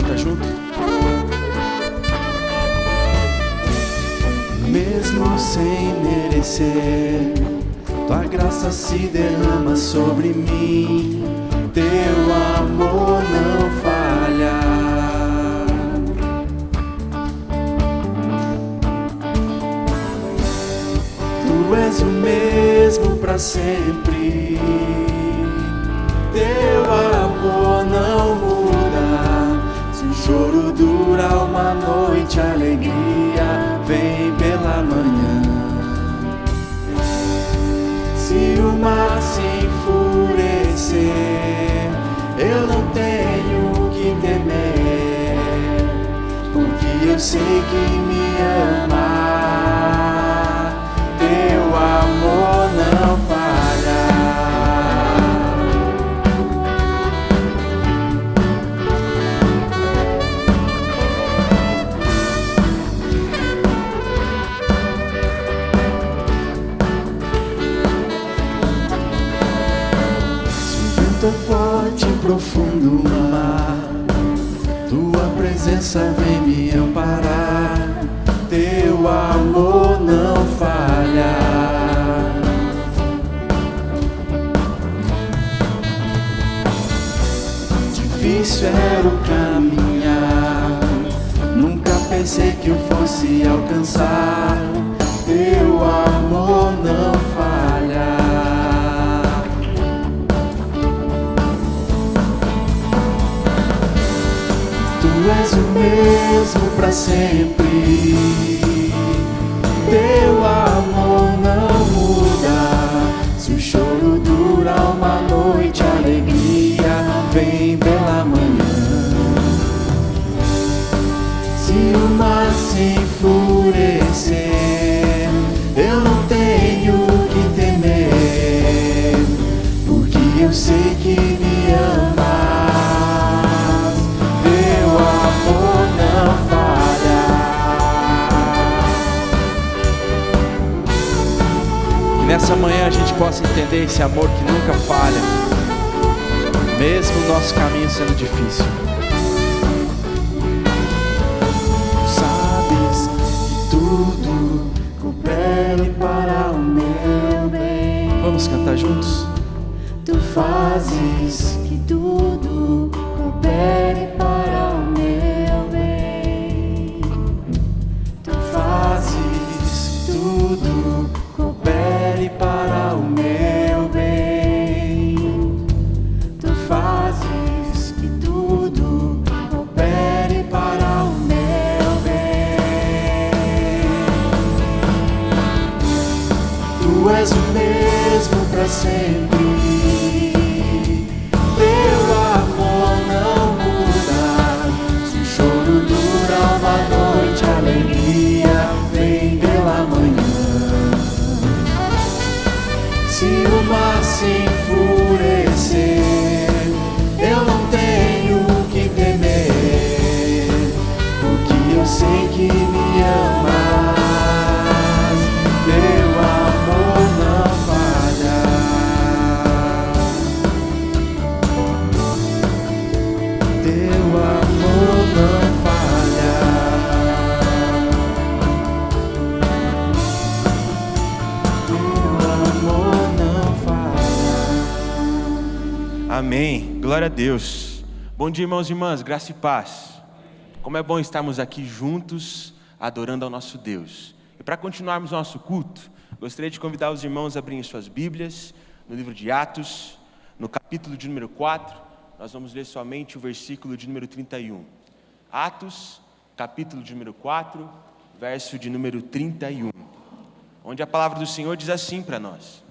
cantar junto? Mesmo sem merecer, tua graça se derrama sobre mim, teu amor não falha. Tu és o mesmo para sempre, teu amor não muda. Se o choro dura uma noite, a alegria vem pela manhã. Se o mar se enfurecer, eu não tenho que temer, porque eu sei que me ama. Teu amor não falha. Tão forte e profundo mar, tua presença vem me amparar, teu amor não falha. Difícil era o caminhar, nunca pensei que eu fosse alcançar, teu amor não falha. Tu és o mesmo para sempre, teu amor não muda. Se o choro dura uma noite, a alegria vem pela manhã. Se o mar se enfurecer, eu não tenho que temer, porque eu sei que me ama. Não falha. Que nessa manhã a gente possa entender esse amor que nunca falha, mesmo o nosso caminho sendo difícil. Sabes que tudo coopera para o meu bem. Vamos cantar juntos? Tu fazes que tudo coopere para o meu bem. Tu fazes que tudo coopere para o meu bem. Tu fazes que tudo coopere para o meu bem. Tu és o mesmo para sempre, teu amor não muda. Se o choro dura uma noite, a alegria vem pela manhã. Se o mar se enfurecer, eu não tenho que temer, porque eu sei que me amas. Teu amor não falha. Teu amor não falha. Teu amor não falha. Amém. Glória a Deus. Bom dia, irmãos e irmãs. Graça e paz. Como é bom estarmos aqui juntos, adorando ao nosso Deus. E para continuarmos nosso culto, gostaria de convidar os irmãos a abrirem suas Bíblias no livro de Atos, no capítulo de número 4. Nós vamos ler somente o versículo de número 31. Atos, capítulo de número 4, verso de número 31. Onde a palavra do Senhor diz assim para nós: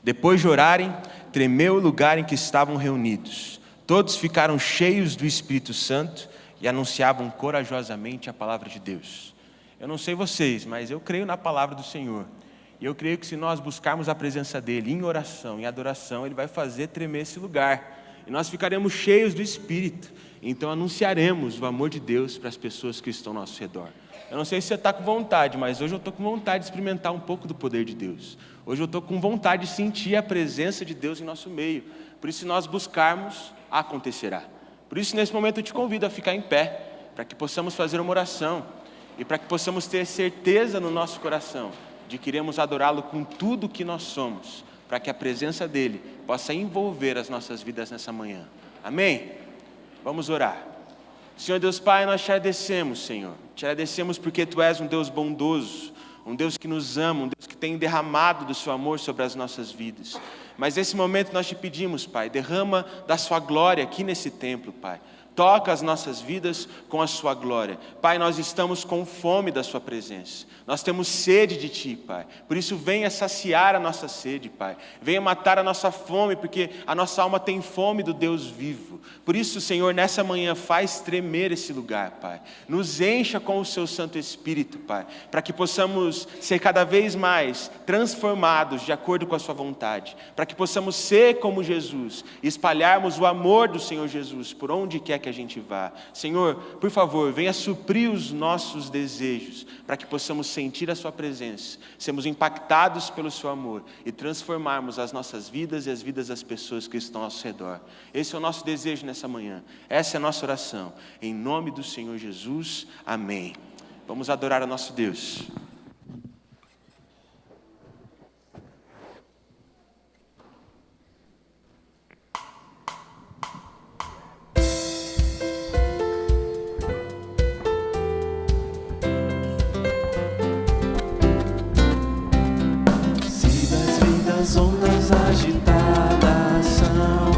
depois de orarem, tremeu o lugar em que estavam reunidos. Todos ficaram cheios do Espírito Santo e anunciavam corajosamente a palavra de Deus. Eu não sei vocês, mas eu creio na palavra do Senhor. E eu creio que se nós buscarmos a presença dEle em oração, em adoração, Ele vai fazer tremer esse lugar. E nós ficaremos cheios do Espírito. Então anunciaremos o amor de Deus para as pessoas que estão ao nosso redor. Eu não sei se você está com vontade, mas hoje eu estou com vontade de experimentar um pouco do poder de Deus. Hoje eu estou com vontade de sentir a presença de Deus em nosso meio. Por isso, se nós buscarmos, acontecerá. Por isso, nesse momento, eu te convido a ficar em pé. para que possamos fazer uma oração e para que possamos ter certeza no nosso coração de que iremos adorá-lo com tudo que nós somos, para que a presença dele possa envolver as nossas vidas nessa manhã. Amém? Vamos orar. Senhor Deus Pai, nós te agradecemos, Senhor. Te agradecemos porque Tu és um Deus bondoso, um Deus que nos ama, um Deus que tem derramado do Seu amor sobre as nossas vidas. Mas nesse momento nós te pedimos, Pai, derrama da Sua glória aqui nesse templo, Pai. Toca as nossas vidas com a Sua glória. Pai, nós estamos com fome da Sua presença. Nós temos sede de Ti, Pai. Por isso venha saciar a nossa sede, Pai. Venha matar a nossa fome, porque a nossa alma tem fome do Deus vivo. Por isso, Senhor, nessa manhã faz tremer esse lugar, Pai. Nos encha com o Seu Santo Espírito, Pai. Para que possamos ser cada vez mais transformados de acordo com a Sua vontade. Para que possamos ser como Jesus e espalharmos o amor do Senhor Jesus por onde quer que a gente vá. Senhor, por favor, venha suprir os nossos desejos, para que possamos sentir a Sua presença, sermos impactados pelo Seu amor e transformarmos as nossas vidas e as vidas das pessoas que estão ao nosso redor. Esse é o nosso desejo nessa manhã, essa é a nossa oração. Em nome do Senhor Jesus, amém. Vamos adorar o nosso Deus. As ondas agitadas são,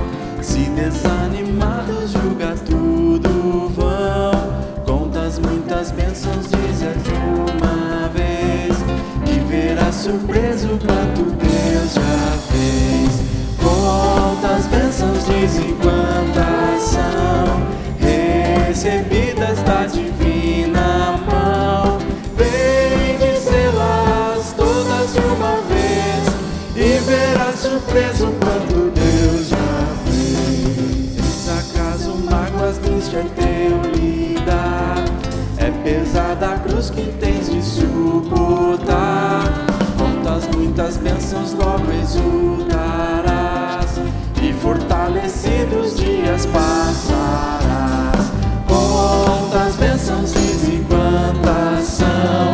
se desanimados julga tudo vão. Contas muitas bênçãos, dizes uma vez, e verás surpreso quanto Deus já fez. Quantas bênçãos dizem quantas são, recebidas da divina mão. Vem dizê-las todas de uma vez, e verás surpreso quanto Deus já fez. Acaso mágoas triste é teu lidar, é pesada a cruz que tens de suportar. Quantas muitas bênçãos logo exultarás, e fortalecidos dias passarás. Quantas bênçãos dizem quantas são,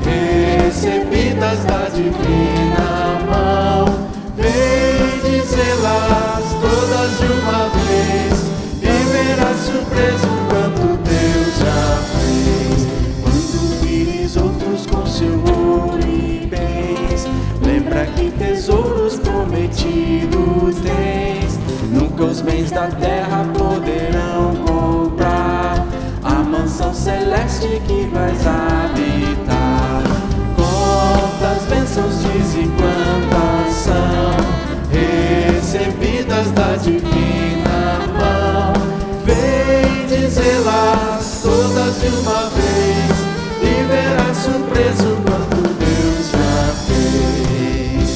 recebidas da divina mão. Vem dizê-las todas de uma vez, e verás surpreso quanto Deus já fez. Quando vires outros com seu ouro e bens, lembra que tesouros prometidos tens. Nunca os bens da terra poderão comprar a mansão celeste que vais habitar. Quantas bênçãos dizem quantas são, recebidas da divina mão. Vem dizê-las todas de uma vez, e verás surpreso quanto Deus já fez.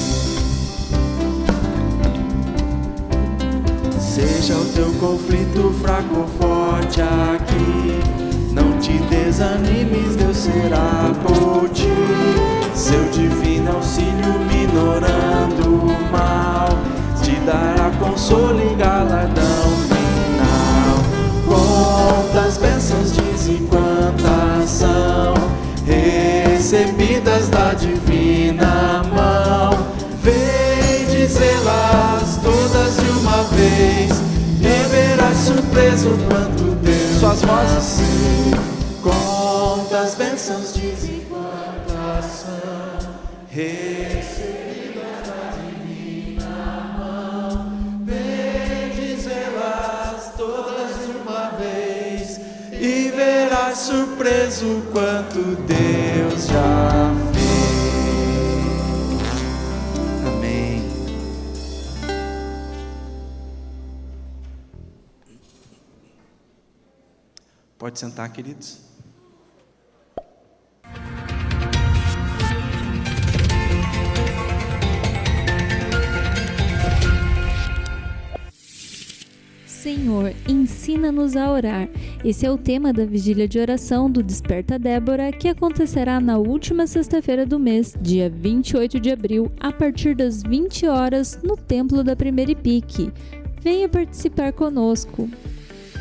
Seja o teu conflito fraco ou forte aqui, não te desanimes, Deus será por ti. Seu divino auxílio minorando o mal, te dará consolo e galardão final. Quantas bênçãos dizem quantas são, recebidas da divina mão. Vem dizê-las todas de uma vez, e verás surpreso quanto Deus. Suas vozes. Quantas bênçãos dizem quantas são, recebidas da divina mão. Vem dizê-las todas de uma vez, e verás surpreso quanto Deus já fez. Amém. Pode sentar, queridos. Senhor, ensina-nos a orar. Esse é o tema da vigília de oração do Desperta Débora, que acontecerá na última sexta-feira do mês, dia 28 de abril, a partir das 20 horas, no Templo da Primeira Ipique. Venha participar conosco.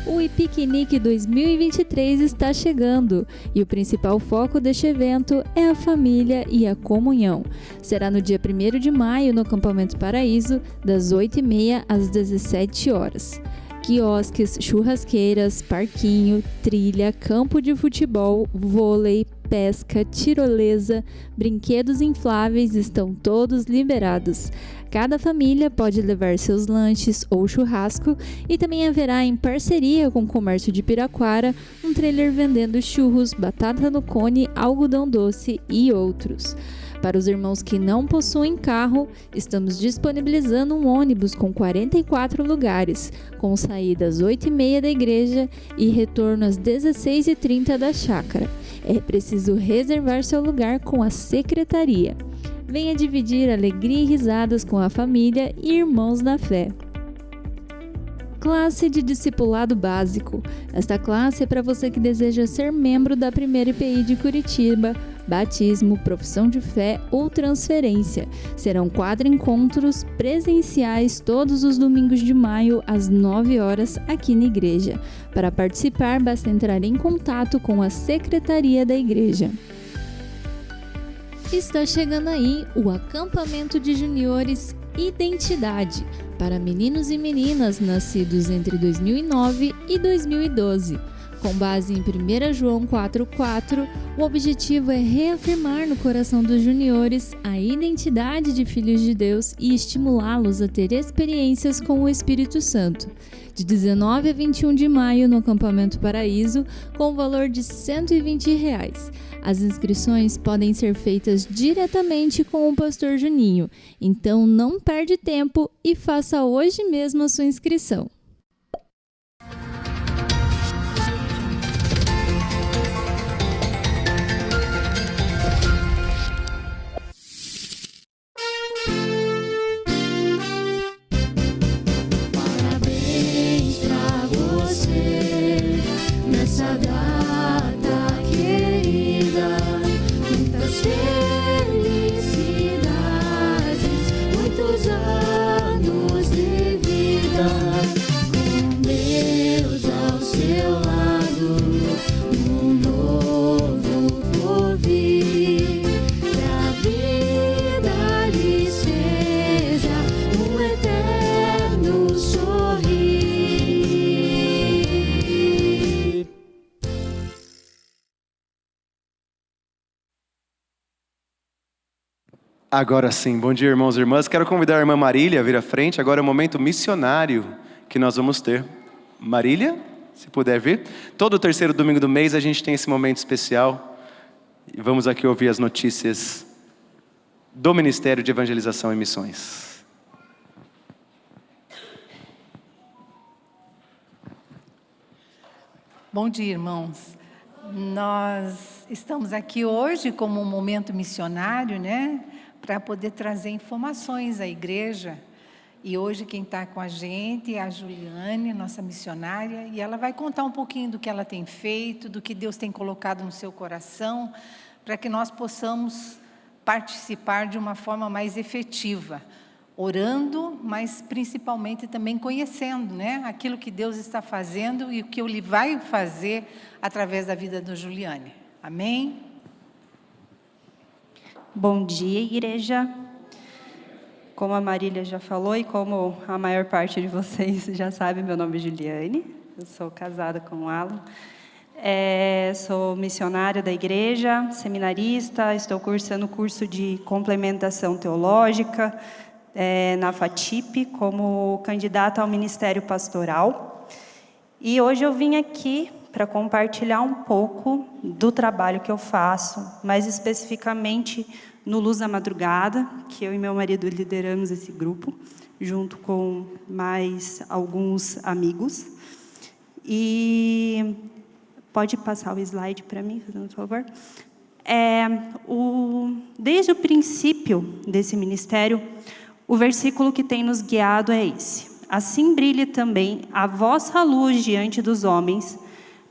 O Ipiquenique 2023 está chegando e o principal foco deste evento é a família e a comunhão. Será no dia 1º de maio no Acampamento Paraíso, das 8h30 às 17 horas. Quiosques, churrasqueiras, parquinho, trilha, campo de futebol, vôlei, pesca, tirolesa, brinquedos infláveis estão todos liberados. Cada família pode levar seus lanches ou churrasco e também haverá, em parceria com o Comércio de Piraquara, um trailer vendendo churros, batata no cone, algodão doce e outros. Para os irmãos que não possuem carro, estamos disponibilizando um ônibus com 44 lugares, com saída às 8h30 da igreja e retorno às 16h30 da chácara. É preciso reservar seu lugar com a secretaria. Venha dividir alegria e risadas com a família e irmãos na fé. Classe de Discipulado Básico. Esta classe é para você que deseja ser membro da primeira IPI de Curitiba, batismo, profissão de fé ou transferência. Serão 4 encontros presenciais todos os domingos de maio às 9 horas aqui na igreja. Para participar, basta entrar em contato com a secretaria da igreja. Está chegando aí o acampamento de juniores Identidade, para meninos e meninas nascidos entre 2009 e 2012. Com base em 1 João 4,4, o objetivo é reafirmar no coração dos juniores a identidade de filhos de Deus e estimulá-los a ter experiências com o Espírito Santo. De 19 a 21 de maio no Acampamento Paraíso, com o valor de R$ 120. As inscrições podem ser feitas diretamente com o pastor Juninho, então não perde tempo e faça hoje mesmo a sua inscrição. Parabéns pra você nessa data querida. Muitas felicidades, muitos anos de vida. Com Deus ao seu lado, um novo porvir. Que a vida lhe seja um eterno sorrir. Agora sim, bom dia, irmãos e irmãs. Quero convidar a irmã Marília a vir à frente. Agora é o momento missionário que nós vamos ter. Marília, se puder vir. Todo terceiro domingo do mês a gente tem esse momento especial. E vamos aqui ouvir as notícias do Ministério de Evangelização e Missões. Bom dia, irmãos. Nós estamos aqui hoje como um momento missionário, né? Para poder trazer informações à igreja. E hoje quem está com a gente é a Juliane, nossa missionária, e ela vai contar um pouquinho do que ela tem feito, do que Deus tem colocado no seu coração, para que nós possamos participar de uma forma mais efetiva, orando, mas principalmente também conhecendo, né? Aquilo que Deus está fazendo e o que Ele vai fazer através da vida da Juliane. Amém? Bom dia, igreja. Como a Marília já falou e como a maior parte de vocês já sabe, meu nome é Juliane. Eu sou casada com o Alan. Sou missionária da igreja, seminarista, estou cursando o curso de complementação teológica na FATIP como candidata ao ministério pastoral. E hoje eu vim aqui para compartilhar um pouco do trabalho que eu faço, mais especificamente no Luz da Madrugada, que eu e meu marido lideramos esse grupo, junto com mais alguns amigos. E pode passar o slide para mim, por favor? Desde o princípio desse ministério, o versículo que tem nos guiado é esse: assim brilhe também a vossa luz diante dos homens,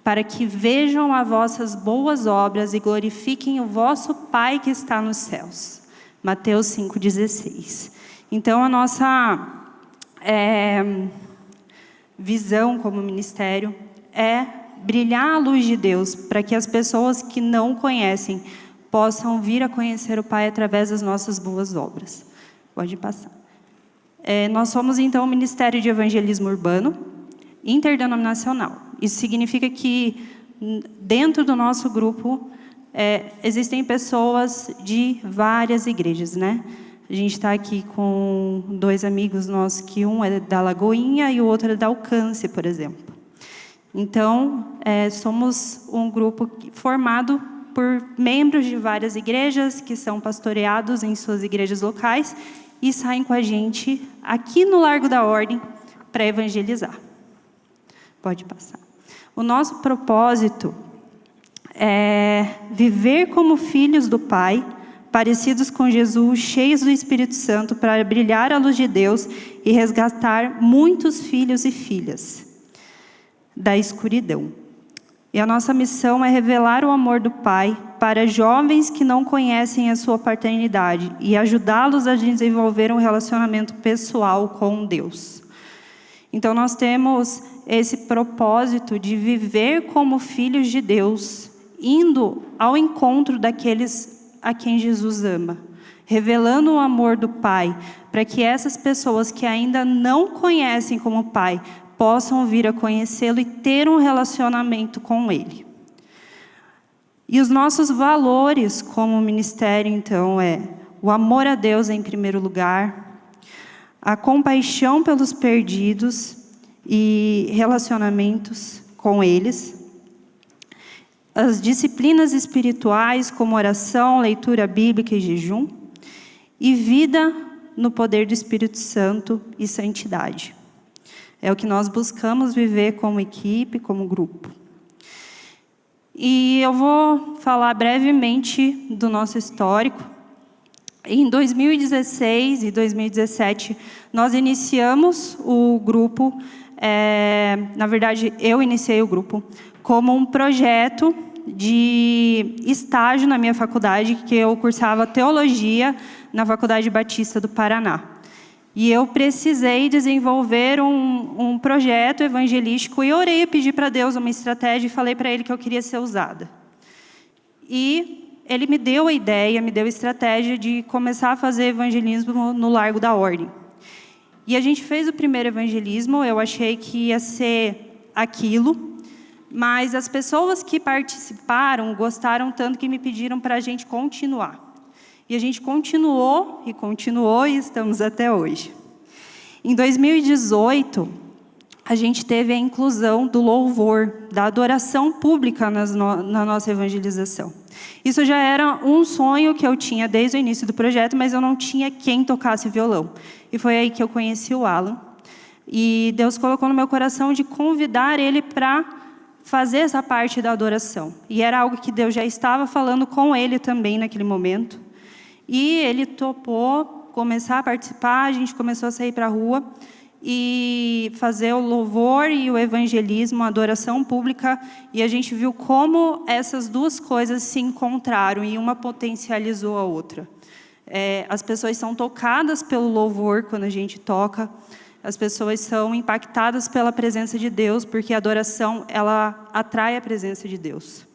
para que vejam as vossas boas obras e glorifiquem o vosso Pai que está nos céus. Mateus 5,16. Então, a nossa visão como ministério é brilhar a luz de Deus para que as pessoas que não conhecem possam vir a conhecer o Pai através das nossas boas obras. Pode passar. Nós somos, então, o Ministério de Evangelismo Urbano Interdenominacional. Isso significa que, dentro do nosso grupo, existem pessoas de várias igrejas, né? A gente está aqui com 2 amigos nossos, que um é da Lagoinha e o outro é da Alcance, por exemplo. Então, somos um grupo formado por membros de várias igrejas que são pastoreados em suas igrejas locais e saem com a gente aqui no Largo da Ordem para evangelizar. Pode passar. O nosso propósito é viver como filhos do Pai, parecidos com Jesus, cheios do Espírito Santo, para brilhar a luz de Deus e resgatar muitos filhos e filhas da escuridão. E a nossa missão é revelar o amor do Pai para jovens que não conhecem a sua paternidade e ajudá-los a desenvolver um relacionamento pessoal com Deus. Então, nós temos esse propósito de viver como filhos de Deus, indo ao encontro daqueles a quem Jesus ama, revelando o amor do Pai, para que essas pessoas que ainda não conhecem como Pai possam vir a conhecê-lo e ter um relacionamento com Ele. E os nossos valores como ministério, então, é o amor a Deus em primeiro lugar, a compaixão pelos perdidos e relacionamentos com eles, as disciplinas espirituais como oração, leitura bíblica e jejum, e vida no poder do Espírito Santo e santidade. É o que nós buscamos viver como equipe, como grupo. E eu vou falar brevemente do nosso histórico. Em 2016 e 2017, nós iniciamos o grupo, na verdade, eu iniciei o grupo, como um projeto de estágio na minha faculdade, que eu cursava teologia na Faculdade Batista do Paraná. E eu precisei desenvolver um projeto evangelístico e orei a pedir para Deus uma estratégia e falei para Ele que eu queria ser usada. E Ele me deu a ideia, me deu a estratégia de começar a fazer evangelismo no Largo da Ordem. E a gente fez o primeiro evangelismo, eu achei que ia ser aquilo, mas as pessoas que participaram gostaram tanto que me pediram para a gente continuar. E a gente continuou e estamos até hoje. Em 2018, a gente teve a inclusão do louvor, da adoração pública na nossa evangelização. Isso já era um sonho que eu tinha desde o início do projeto, mas eu não tinha quem tocasse violão. E foi aí que eu conheci o Alan. E Deus colocou no meu coração de convidar ele para fazer essa parte da adoração. E era algo que Deus já estava falando com ele também naquele momento. E ele topou começar a participar, a gente começou a sair para a rua e fazer o louvor e o evangelismo, a adoração pública, e a gente viu como essas duas coisas se encontraram e uma potencializou a outra. As pessoas são tocadas pelo louvor quando a gente toca, as pessoas são impactadas pela presença de Deus, porque a adoração, ela atrai a presença de Deus.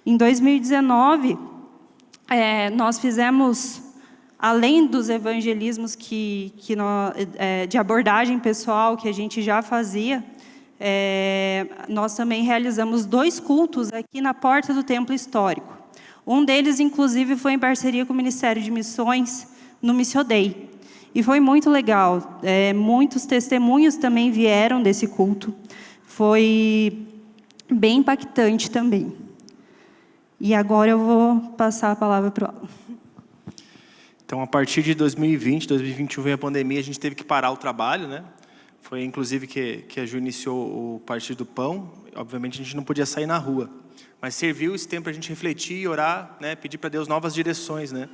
Em 2019... nós fizemos, além dos evangelismos de abordagem pessoal que a gente já fazia, nós também realizamos 2 cultos aqui na porta do Templo Histórico. Um deles, inclusive, foi em parceria com o Ministério de Missões, no Missio Dei. E foi muito legal. Muitos testemunhos também vieram desse culto. Foi bem impactante também. E agora eu vou passar a palavra para o Alan. Então, a partir de 2020, 2021 veio a pandemia, a gente teve que parar o trabalho, né? Foi, inclusive, que a Ju iniciou o Partido do Pão. Obviamente, a gente não podia sair na rua. Mas serviu esse tempo para a gente refletir e orar, né? Pedir para Deus novas direções, né?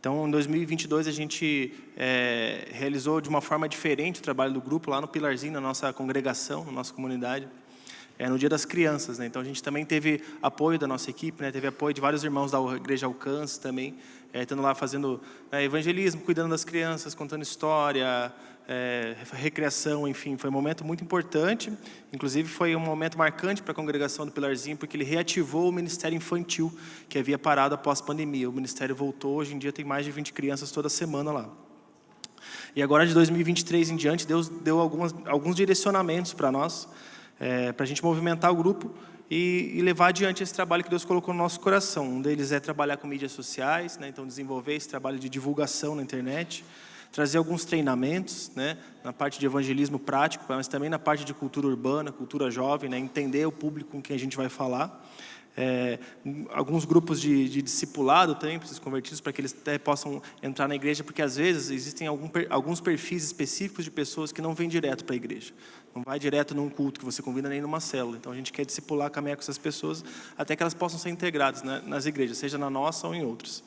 Então, em 2022, a gente realizou de uma forma diferente o trabalho do grupo, lá no Pilarzinho, na nossa congregação, na nossa comunidade. No Dia das Crianças, né? Então a gente também teve apoio da nossa equipe, né? Teve apoio de vários irmãos da Igreja Alcance também, estando lá fazendo evangelismo, cuidando das crianças, contando história, recreação, enfim, foi um momento muito importante. Inclusive foi um momento marcante para a congregação do Pilarzinho, porque ele reativou o ministério infantil, que havia parado após a pandemia. O ministério voltou, hoje em dia tem mais de 20 crianças toda semana lá. E agora de 2023 em diante, Deus deu alguns direcionamentos para nós, para a gente movimentar o grupo e levar adiante esse trabalho que Deus colocou no nosso coração. Um deles é trabalhar com mídias sociais, né? Então desenvolver esse trabalho de divulgação na internet, trazer alguns treinamentos, né, na parte de evangelismo prático, mas também na parte de cultura urbana, cultura jovem, né, entender o público com quem a gente vai falar. Alguns grupos de discipulado também para esses convertidos, para que eles até possam entrar na igreja, porque às vezes existem alguns perfis específicos de pessoas que não vêm direto para a igreja. Não vai direto num culto que você convida, nem numa célula. Então a gente quer discipular, caminhar com essas pessoas até que elas possam ser integradas, né, nas igrejas, seja na nossa ou em outras.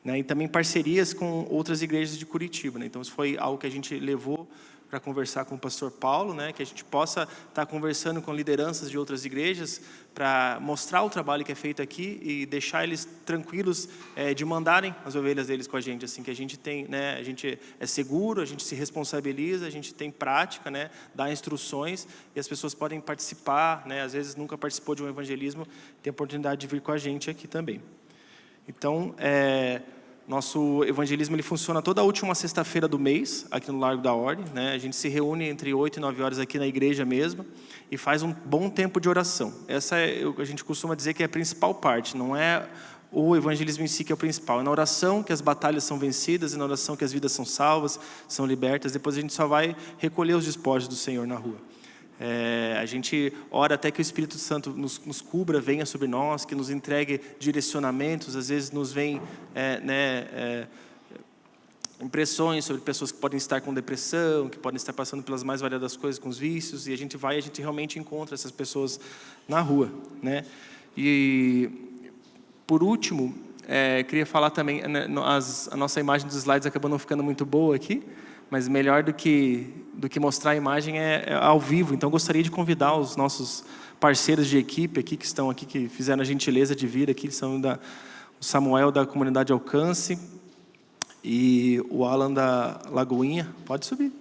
Né, e também parcerias com outras igrejas de Curitiba. Né? Então, isso foi algo que a gente levou para conversar com o pastor Paulo, né? Que a gente possa estar conversando com lideranças de outras igrejas para mostrar o trabalho que é feito aqui e deixar eles tranquilos de mandarem as ovelhas deles com a gente, assim, que a gente tem, né? A gente é seguro, a gente se responsabiliza, a gente tem prática, né? Dá instruções e as pessoas podem participar, né? Às vezes nunca participou de um evangelismo, tem a oportunidade de vir com a gente aqui também. Então, nosso evangelismo ele funciona toda a última sexta-feira do mês, aqui no Largo da Ordem. Né? A gente se reúne entre 8 e 9 horas aqui na igreja mesmo e faz um bom tempo de oração. Essa a gente costuma dizer que é a principal parte, não é o evangelismo em si que é o principal. É na oração que as batalhas são vencidas, é na oração que as vidas são salvas, são libertas. Depois a gente só vai recolher os despojos do Senhor na rua. A gente ora até que o Espírito Santo nos cubra, venha sobre nós, que nos entregue direcionamentos. Às vezes nos vem impressões sobre pessoas que podem estar com depressão, que podem estar passando pelas mais variadas coisas, com os vícios, e a gente realmente encontra essas pessoas na rua. Né? E, por último, queria falar também, a nossa imagem dos slides acabou não ficando muito boa aqui, mas melhor do que mostrar a imagem é ao vivo. Então, gostaria de convidar os nossos parceiros de equipe aqui, que estão aqui, que fizeram a gentileza de vir aqui, são o Samuel da Comunidade Alcance e o Alan da Lagoinha. Pode subir.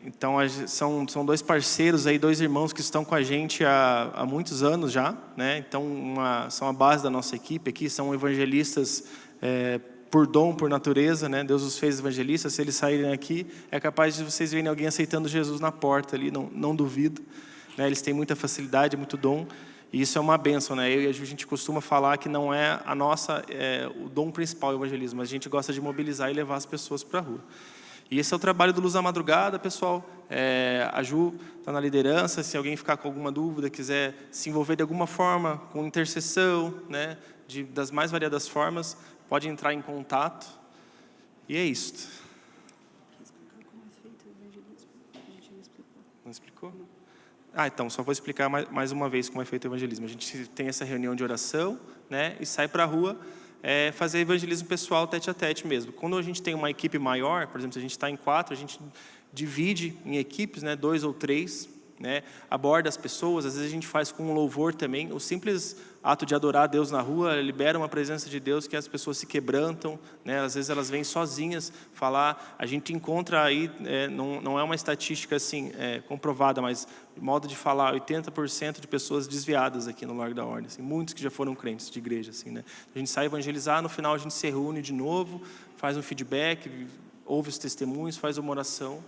Então, são dois parceiros, aí, dois irmãos que estão com a gente há muitos anos já. Né? Então, são a base da nossa equipe aqui, são evangelistas por dom, por natureza, né? Deus os fez evangelistas. Se eles saírem aqui, é capaz de vocês verem alguém aceitando Jesus na porta ali, não duvido. Né? Eles têm muita facilidade, muito dom, e isso é uma bênção. Né? Eu e a gente costuma falar que não é o dom principal do evangelismo, mas a gente gosta de mobilizar e levar as pessoas para a rua. E esse é o trabalho do Luz da Madrugada, pessoal. A Ju está na liderança. Se alguém ficar com alguma dúvida, quiser se envolver de alguma forma com intercessão, né? Das mais variadas formas, pode entrar em contato. E é isso. Não explicou? Então, só vou explicar mais uma vez como é feito o evangelismo. A gente tem essa reunião de oração, né, e sai para a rua fazer evangelismo pessoal, tete a tete mesmo. Quando a gente tem uma equipe maior, por exemplo, se a gente está em 4, a gente divide em equipes, né, 2 ou 3, né, aborda as pessoas. Às vezes a gente faz com um louvor também. O simples ato de adorar a Deus na rua libera uma presença de Deus que as pessoas se quebrantam, né? Às vezes elas vêm sozinhas falar. A gente encontra aí, não é uma estatística assim comprovada, mas modo de falar, 80% de pessoas desviadas aqui no Largo da Ordem, assim, muitos que já foram crentes de igreja, assim, né? A gente sai evangelizar, no final a gente se reúne de novo, faz um feedback, ouve os testemunhos, faz uma oração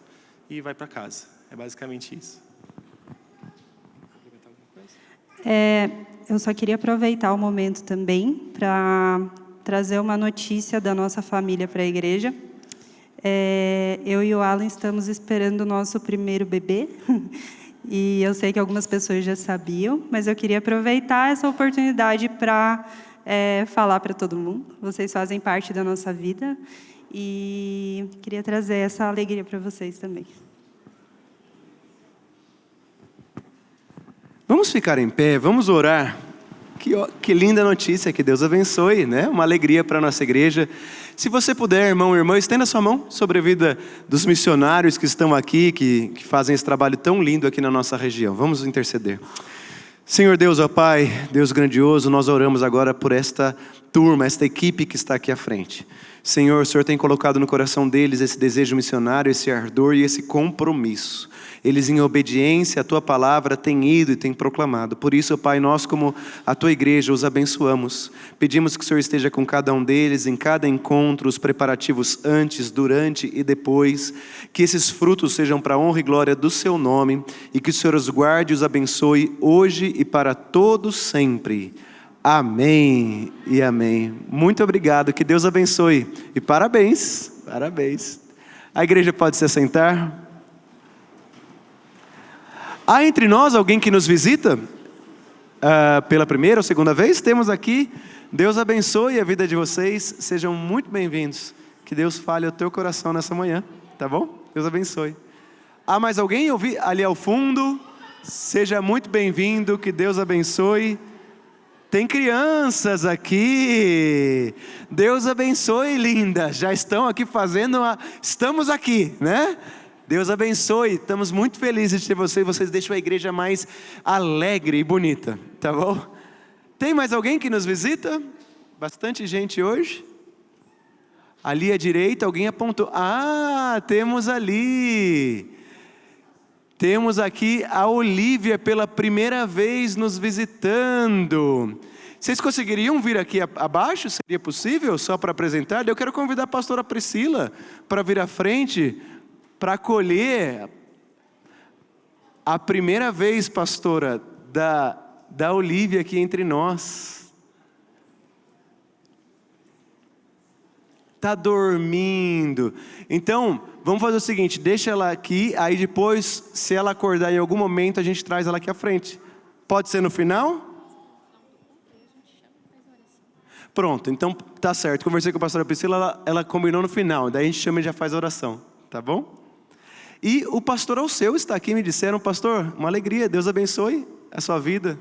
e vai para casa. É basicamente isso. Eu só queria aproveitar o momento também para trazer uma notícia da nossa família para a igreja. Eu e o Alan estamos esperando o nosso primeiro bebê. E eu sei que algumas pessoas já sabiam, mas eu queria aproveitar essa oportunidade para falar para todo mundo. Vocês fazem parte da nossa vida e queria trazer essa alegria para vocês também. Vamos ficar em pé, vamos orar. Que linda notícia, que Deus abençoe, né? Uma alegria para a nossa igreja. Se você puder, irmão, irmã, estenda sua mão sobre a vida dos missionários que estão aqui, que fazem esse trabalho tão lindo aqui na nossa região. Vamos interceder. Senhor Deus, ó Pai, Deus grandioso, nós oramos agora por esta turma, esta equipe que está aqui à frente. Senhor, o Senhor tem colocado no coração deles esse desejo missionário, esse ardor e esse compromisso. Eles, em obediência à Tua palavra, têm ido e têm proclamado. Por isso, Pai, nós como a Tua igreja os abençoamos. Pedimos que o Senhor esteja com cada um deles, em cada encontro, os preparativos antes, durante e depois. Que esses frutos sejam para a honra e glória do Seu nome. E que o Senhor os guarde e os abençoe hoje e para todos sempre. Amém e amém. Muito obrigado, que Deus abençoe. E parabéns, parabéns. A igreja pode se assentar. Há entre nós alguém que nos visita pela primeira ou segunda vez? Temos aqui. Deus abençoe a vida de vocês. Sejam muito bem-vindos. Que Deus fale ao teu coração nessa manhã, tá bom? Deus abençoe. Há mais alguém ali ao fundo? Seja muito bem-vindo. Que Deus abençoe. Tem crianças aqui. Deus abençoe, linda. Já estão aqui estamos aqui, né? Deus abençoe. Estamos muito felizes de ter vocês. Vocês deixam a igreja mais alegre e bonita, tá bom? Tem mais alguém que nos visita? Bastante gente hoje. Ali à direita, alguém apontou. Ah, temos ali. Temos aqui a Olívia pela primeira vez nos visitando. Vocês conseguiriam vir aqui abaixo? Seria possível? Só para apresentar? Eu quero convidar a pastora Priscila para vir à frente, para acolher a primeira vez, pastora, da Olívia aqui entre nós. Está dormindo. Então, vamos fazer o seguinte, deixa ela aqui, aí depois, se ela acordar em algum momento, a gente traz ela aqui à frente. Pode ser no final? Pronto, então tá certo. Conversei com a pastora Priscila, ela combinou no final, daí a gente chama e já faz a oração, tá bom? E o pastor Alceu está aqui, me disseram, pastor, uma alegria, Deus abençoe a sua vida.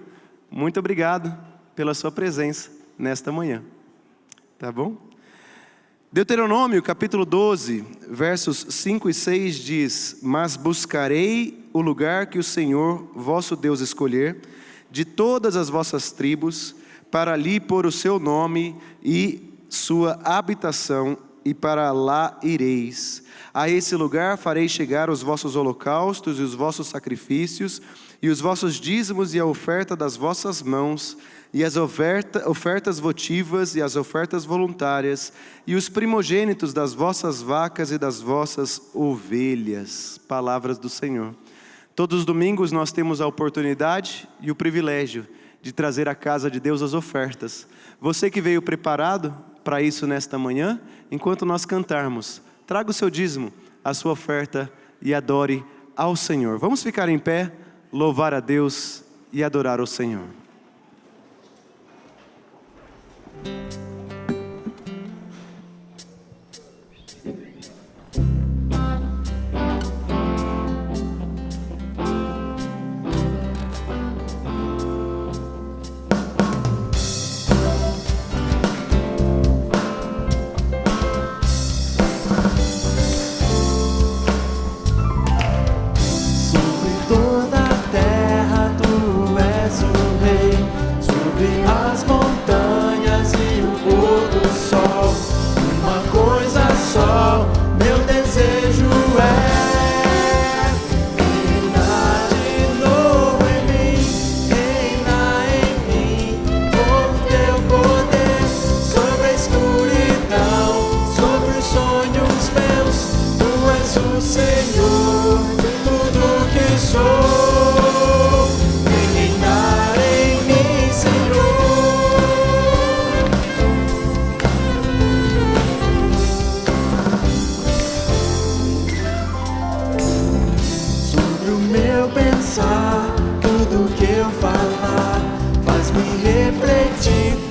Muito obrigado pela sua presença nesta manhã, tá bom? Deuteronômio capítulo 12, versos 5 e 6 diz: Mas buscarei o lugar que o Senhor, vosso Deus, escolher, de todas as vossas tribos, para ali pôr o seu nome e sua habitação, e para lá ireis. A esse lugar farei chegar os vossos holocaustos e os vossos sacrifícios, e os vossos dízimos e a oferta das vossas mãos, e as ofertas votivas e as ofertas voluntárias, e os primogênitos das vossas vacas e das vossas ovelhas. Palavras do Senhor. Todos os domingos nós temos a oportunidade e o privilégio de trazer à casa de Deus as ofertas. Você que veio preparado para isso nesta manhã, enquanto nós cantarmos, traga o seu dízimo, a sua oferta e adore ao Senhor. Vamos ficar em pé, louvar a Deus e adorar ao Senhor.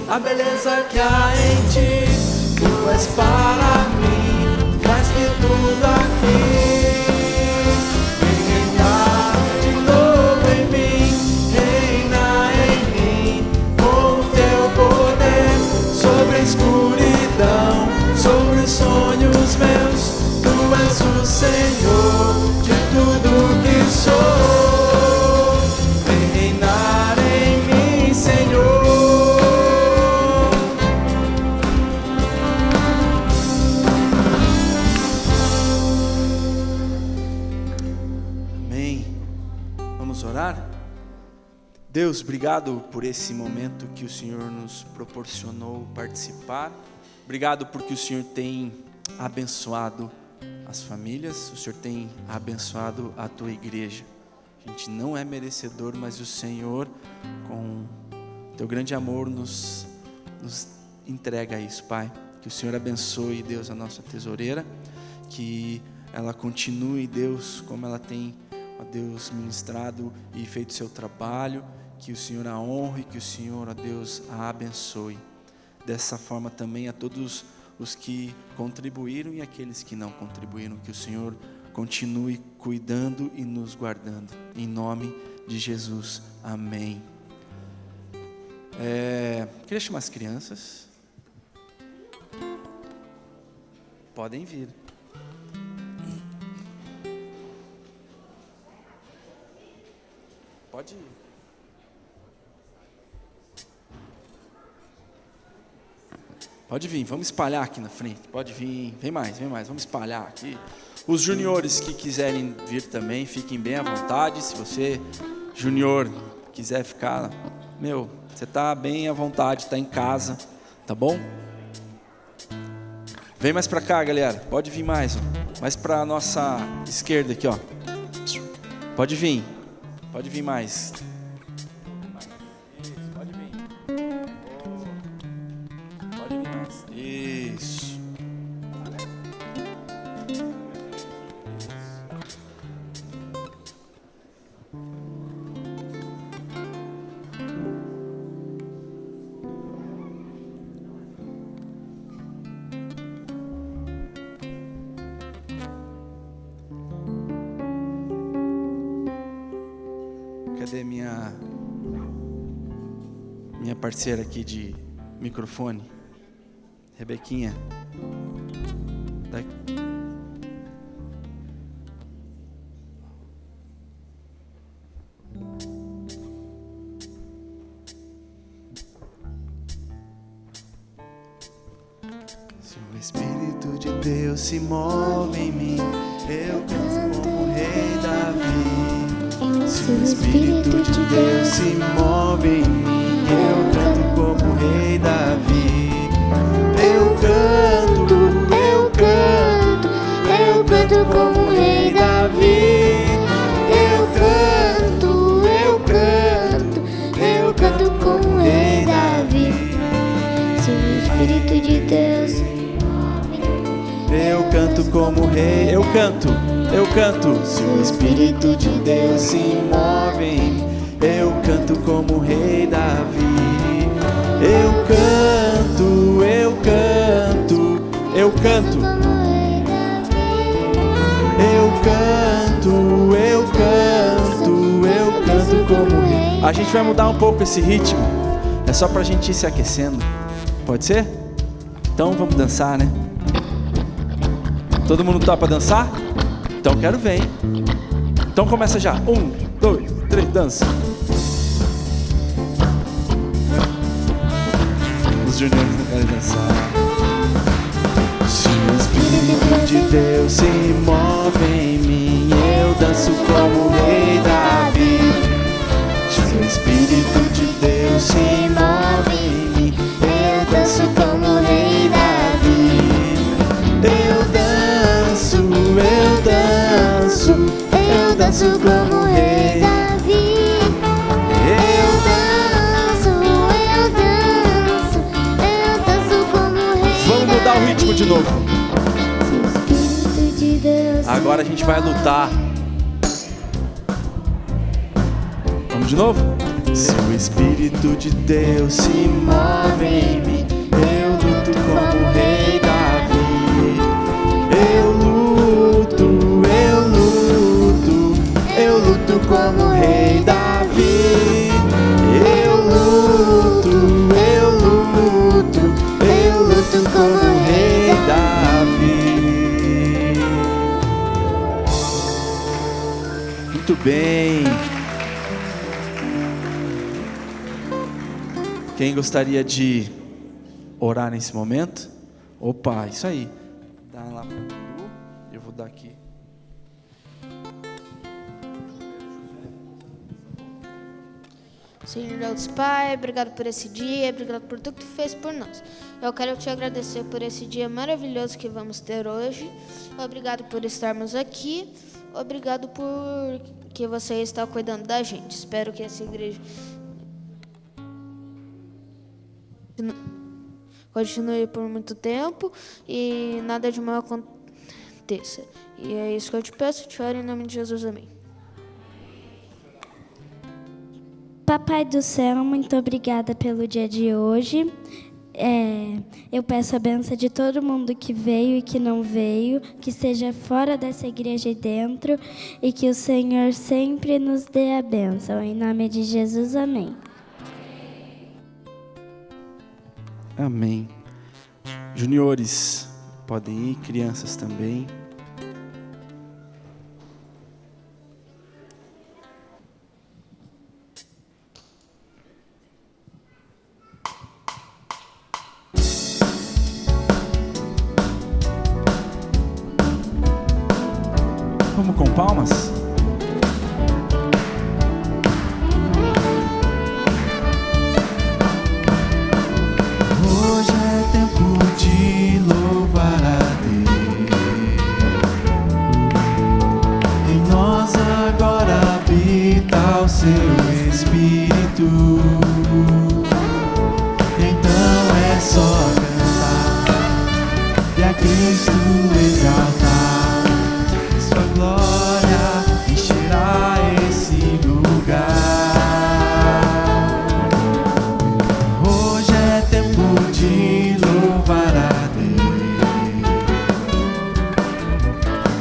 A beleza que há em ti, tu és para mim, mais que tudo aqui. Vem reinar de novo em mim, reina em mim, com o teu poder, sobre a escuridão, sobre os sonhos meus. Tu és o Senhor de tudo que sou. Vem reinar em mim. Deus, obrigado por esse momento que o Senhor nos proporcionou participar. Obrigado porque o Senhor tem abençoado as famílias, o Senhor tem abençoado a tua igreja. A gente não é merecedor, mas o Senhor, com teu grande amor, nos entrega isso, Pai. Que o Senhor abençoe, Deus, a nossa tesoureira, que ela continue, Deus, como ela tem, ó Deus, ministrado e feito seu trabalho. Que o Senhor a honre, que o Senhor, ó Deus, a abençoe. Dessa forma também a todos os que contribuíram e aqueles que não contribuíram. Que o Senhor continue cuidando e nos guardando. Em nome de Jesus. Amém. Queria chamar as crianças. Podem vir. Pode ir. Pode vir, vamos espalhar aqui na frente. Pode vir, vem mais, vamos espalhar aqui. Os juniores que quiserem vir também, fiquem bem à vontade. Se você, junior, quiser ficar, você está bem à vontade, está em casa, tá bom? Vem mais para cá, galera. Pode vir mais, ó. Mais para a nossa esquerda aqui, ó. Pode vir mais. Pode vir. Pode vir mais. Isso. Cadê minha parceira aqui de microfone? Rebequinha. Se o Espírito de Deus se move em mim, eu canto como Rei Davi. Se o Espírito de Deus se move em mim, eu canto como Rei Davi. Eu canto como Rei Davi. Eu canto como Rei Davi. Se o Espírito de Deus se move em mim, Eu canto como Rei, eu canto. Se o Espírito de Deus se move em mim, eu canto como Rei Davi. Eu canto como Rei. A gente vai mudar um pouco esse ritmo. É só pra gente ir se aquecendo. Pode ser? Então vamos dançar, né? Todo mundo topa dançar? Então quero ver, hein? Então começa já. 1, 2, 3, dança. Os juniores não querem dançar. Se o Espírito de Deus se move em mim, eu danço como Rei Davi. Se o Espírito de Deus se move em mim, eu danço como Rei Davi. Eu danço como Rei Davi. eu danço como Rei Davi. Vamos mudar o ritmo de novo. Se o Espírito de Deus se Agora a gente vai lutar. Vamos de novo? Se o Espírito de Deus se move em mim, eu luto como Rei Davi. Eu luto como Rei Davi. Eu luto como Rei Davi. Muito bem. Quem gostaria de orar nesse momento? Opa, isso aí. Dá lá para o eu vou dar aqui. Senhor Deus Pai, obrigado por esse dia, obrigado por tudo que tu fez por nós. Eu quero te agradecer por esse dia maravilhoso que vamos ter hoje. Obrigado por estarmos aqui. Obrigado por que você está cuidando da gente. Espero que essa igreja continue por muito tempo e nada de mal aconteça. E é isso que eu te peço, te oro em nome de Jesus, amém. Papai do céu, muito obrigada pelo dia de hoje. Eu peço a bênção de todo mundo que veio e que não veio, que esteja fora dessa igreja e dentro, e que o Senhor sempre nos dê a bênção. Em nome de Jesus, amém. Amém. Juniores, podem ir, crianças também. Vamos com palmas? Hoje é tempo de louvar a Deus. Em nós agora habita o seu Espírito. Então é só cantar e a Cristo exaltar. Sua glória encherá esse lugar. Hoje é tempo de louvar a Deus.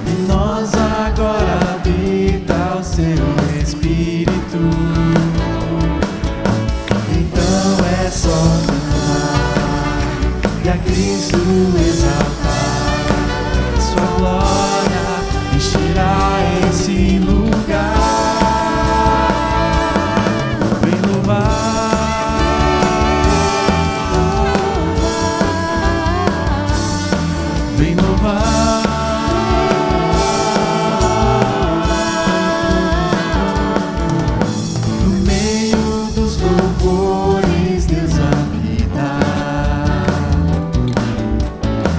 E nós agora habita o seu Espírito. Então é só cantar e a Cristo exaltar. Sua glória encherá esse lugar. Vem louvar. Vem louvar. No meio dos louvores Deus habita.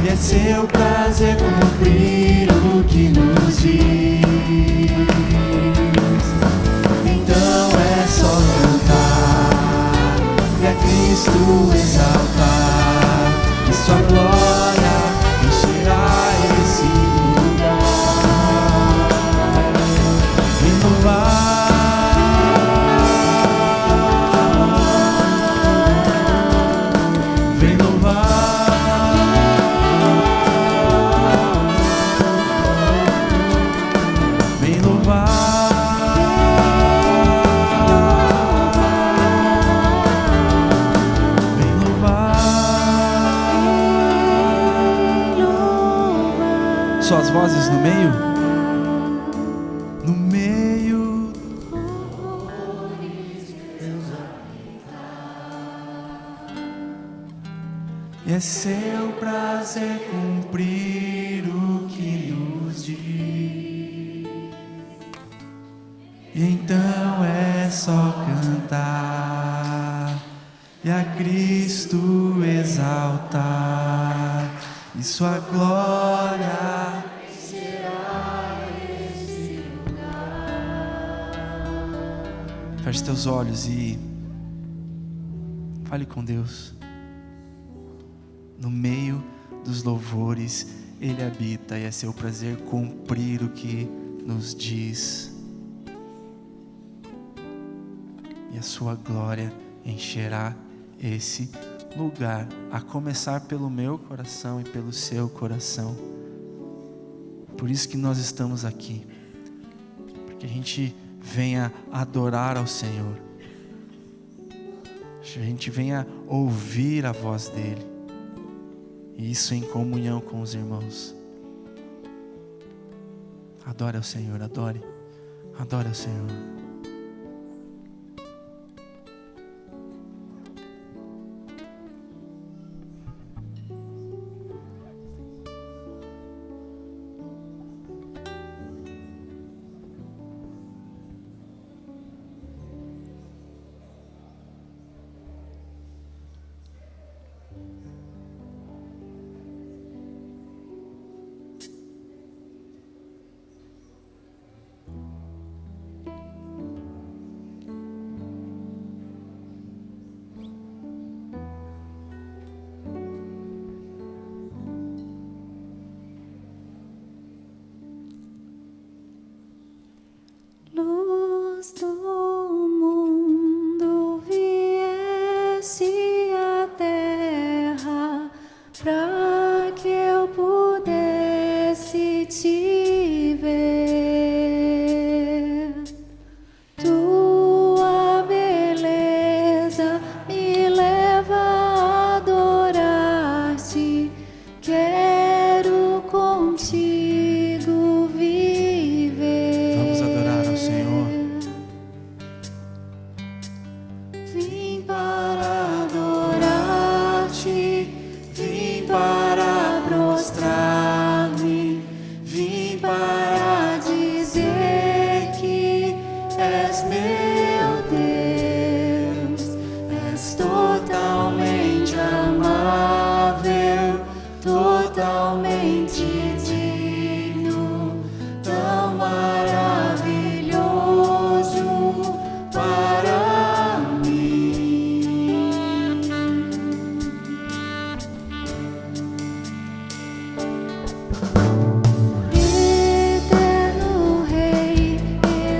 E é seu prazer cumprir o que nos diz. Então é só cantar e a Cristo exaltar. E sua glória encherá esse lugar. Vem louvar. Vem louvar. Vem louvar. Vem louvar. Só as vozes no meio? No meio e é seu prazer cumprir o que nos diz. Então é só cantar e a Cristo exaltar. E sua glória Feche teus olhos e fale com Deus. No meio dos louvores Ele habita e é seu prazer cumprir o que nos diz. E a sua glória encherá esse lugar, a começar pelo meu coração e pelo seu coração. Por isso que nós estamos aqui, porque a gente venha adorar ao Senhor, a gente venha ouvir a voz dEle, e isso em comunhão com os irmãos. Adore ao Senhor, adore ao Senhor. pra que eu pudesse te ver. Tua beleza me leva a adorar-te. Quero contigo viver. Vamos adorar ao Senhor. Vim para adorar-te, vim para prostrar-me, vim para dizer que és meu Deus, és totalmente amável, totalmente digno, tão maravilhoso para mim. Eterno Rei,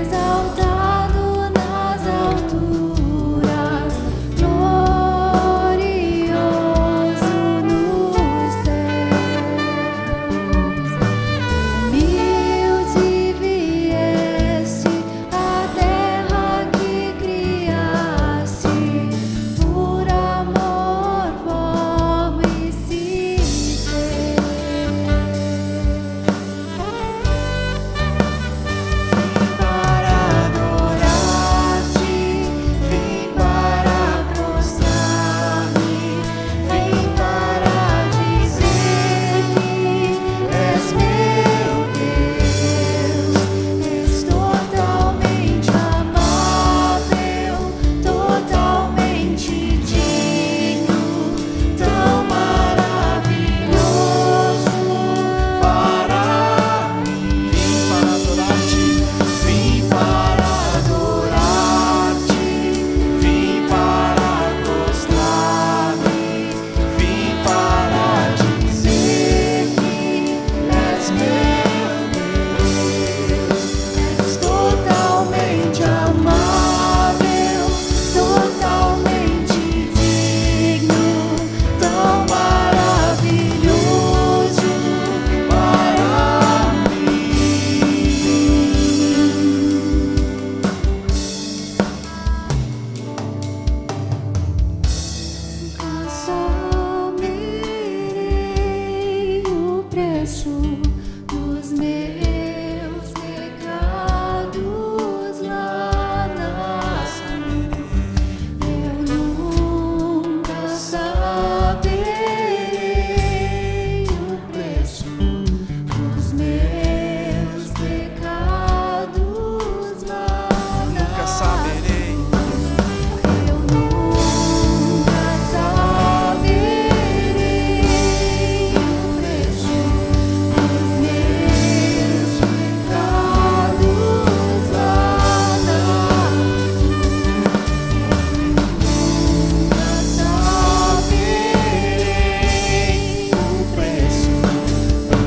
exaltado nas alturas, glorioso nos céus. Humilde vieste à terra que criaste, por amor pobre se fez. Vim para adorar-te, vim para prostrar-me, vim para dizer que és meu Deus, és totalmente amável, totalmente digno, tão maravilhoso para mim. Vim para adorar-te, vim para prostrar-me, vim para dizer que és meu Deus, és totalmente amável, totalmente digno, tão maravilhoso para mim. Nunca saberei o preço dos meus pecados lá nas cruz. Eu nunca saberei o preço dos meus pecados lá Nunca saberei. Eu nunca saberei o preço dos meus pecados lá na Nunca saberei o preço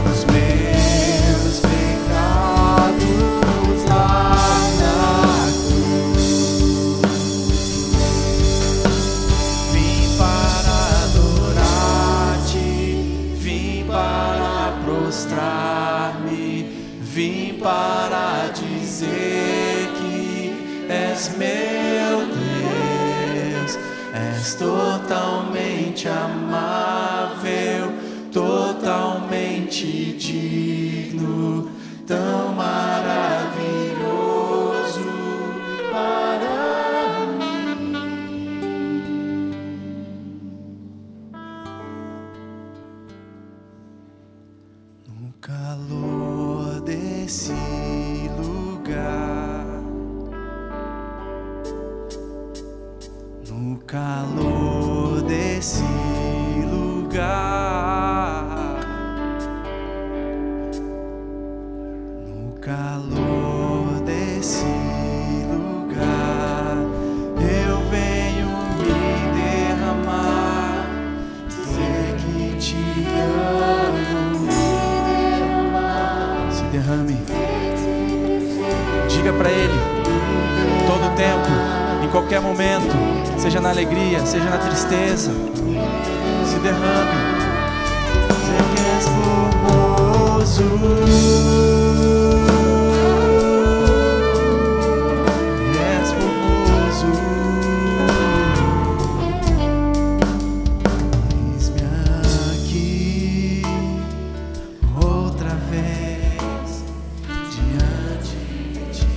dos meus pecados lá na Vim para adorar-te, vim para prostrar-me, vim para dizer que és meu Deus, és totalmente amável, totalmente digno, tão maravilhoso para mim. No calor desse lugar, no calor desse lugar, no calor desse lugar, eu venho me derramar, dizer que te amo. Se derrame. Diga para Ele, todo o tempo, em qualquer momento, seja na alegria, seja na tristeza, se derrame. Dizer que és formoso. És formoso. Eis-me aqui outra vez diante de ti.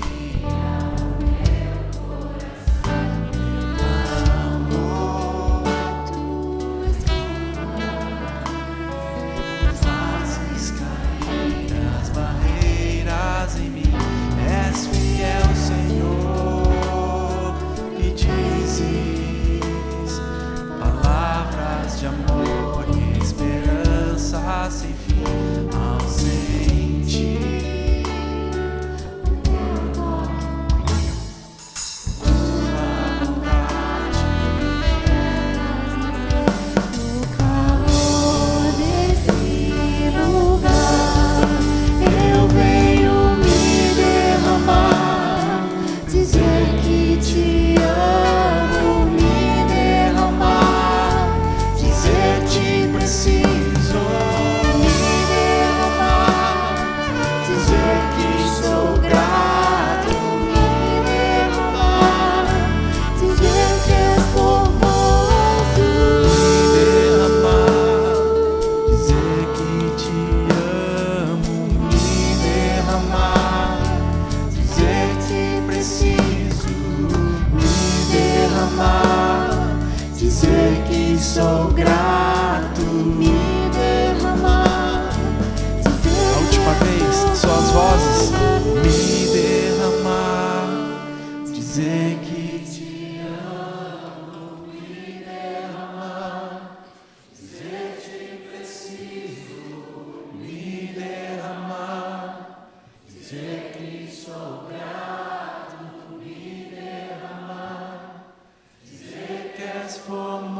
Fazes cair as barreiras em mim. És fiel, Senhor, e dizes palavras de amor e esperança sem fim. Ausente, eu venho me derramar, dizer que te amo, me derramar, dizer que preciso, me derramar, dizer que sou grato, me derramar, dizer que és formoso, me derramar, dizer que te amo, me derramar, dizer que preciso, me derramar, dizer que sou grato, me derramar, dizer a última vez, só as vozes, me derramar, dizer que te amo, me derramar, dizer que preciso, me derramar, dizer que sou grato, me derramar, dizer que és formoso.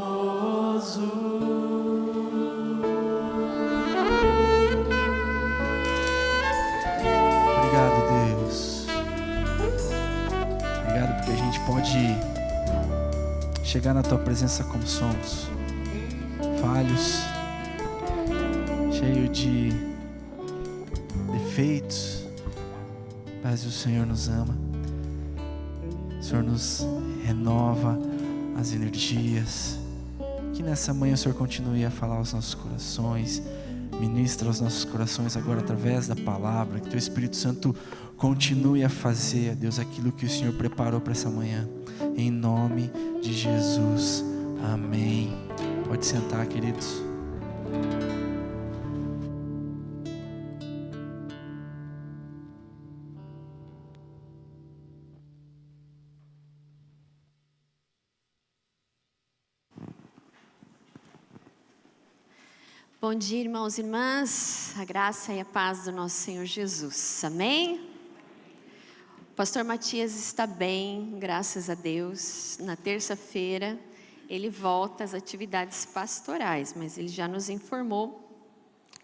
Obrigado, Deus. Obrigado porque a gente pode chegar na tua presença como somos, falhos, cheio de defeitos, mas o Senhor nos ama. O Senhor nos renova as energias. Que nessa manhã o Senhor continue a falar aos nossos corações, ministra aos nossos corações agora através da palavra. Que teu Espírito Santo continue a fazer, Deus, aquilo que o Senhor preparou para essa manhã. Em nome de Jesus. Amém. Pode sentar, queridos. Bom dia, irmãos e irmãs, a graça e a paz do nosso Senhor Jesus, amém? O pastor Matias está bem, graças a Deus. Na terça-feira ele volta às atividades pastorais, mas ele já nos informou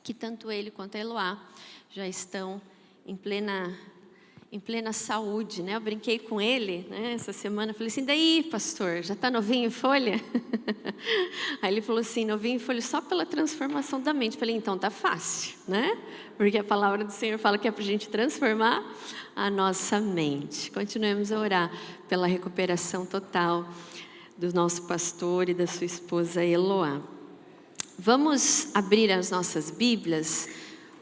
que tanto ele quanto a Eloá já estão em plena saúde, né? Eu brinquei com ele, né, essa semana, falei assim, daí pastor, já está novinho em folha? Aí ele falou assim, novinho em folha só pela transformação da mente. Falei, então tá fácil, né? Porque a palavra do Senhor fala que é para a gente transformar a nossa mente. Continuemos a orar pela recuperação total do nosso pastor e da sua esposa Eloá. Vamos abrir as nossas Bíblias.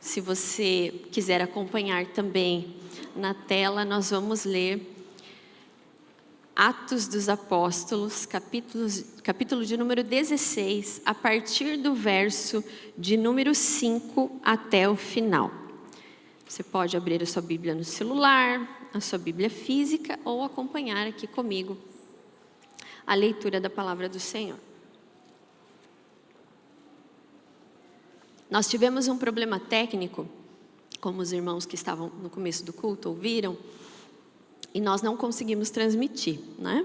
Se você quiser acompanhar também na tela, nós vamos ler Atos dos Apóstolos, capítulo de número 16, a partir do verso de número 5 até o final. Você pode abrir a sua Bíblia no celular, a sua Bíblia física, ou acompanhar aqui comigo a leitura da palavra do Senhor. Nós tivemos um problema técnico, como os irmãos que estavam no começo do culto ouviram, e nós não conseguimos transmitir, né?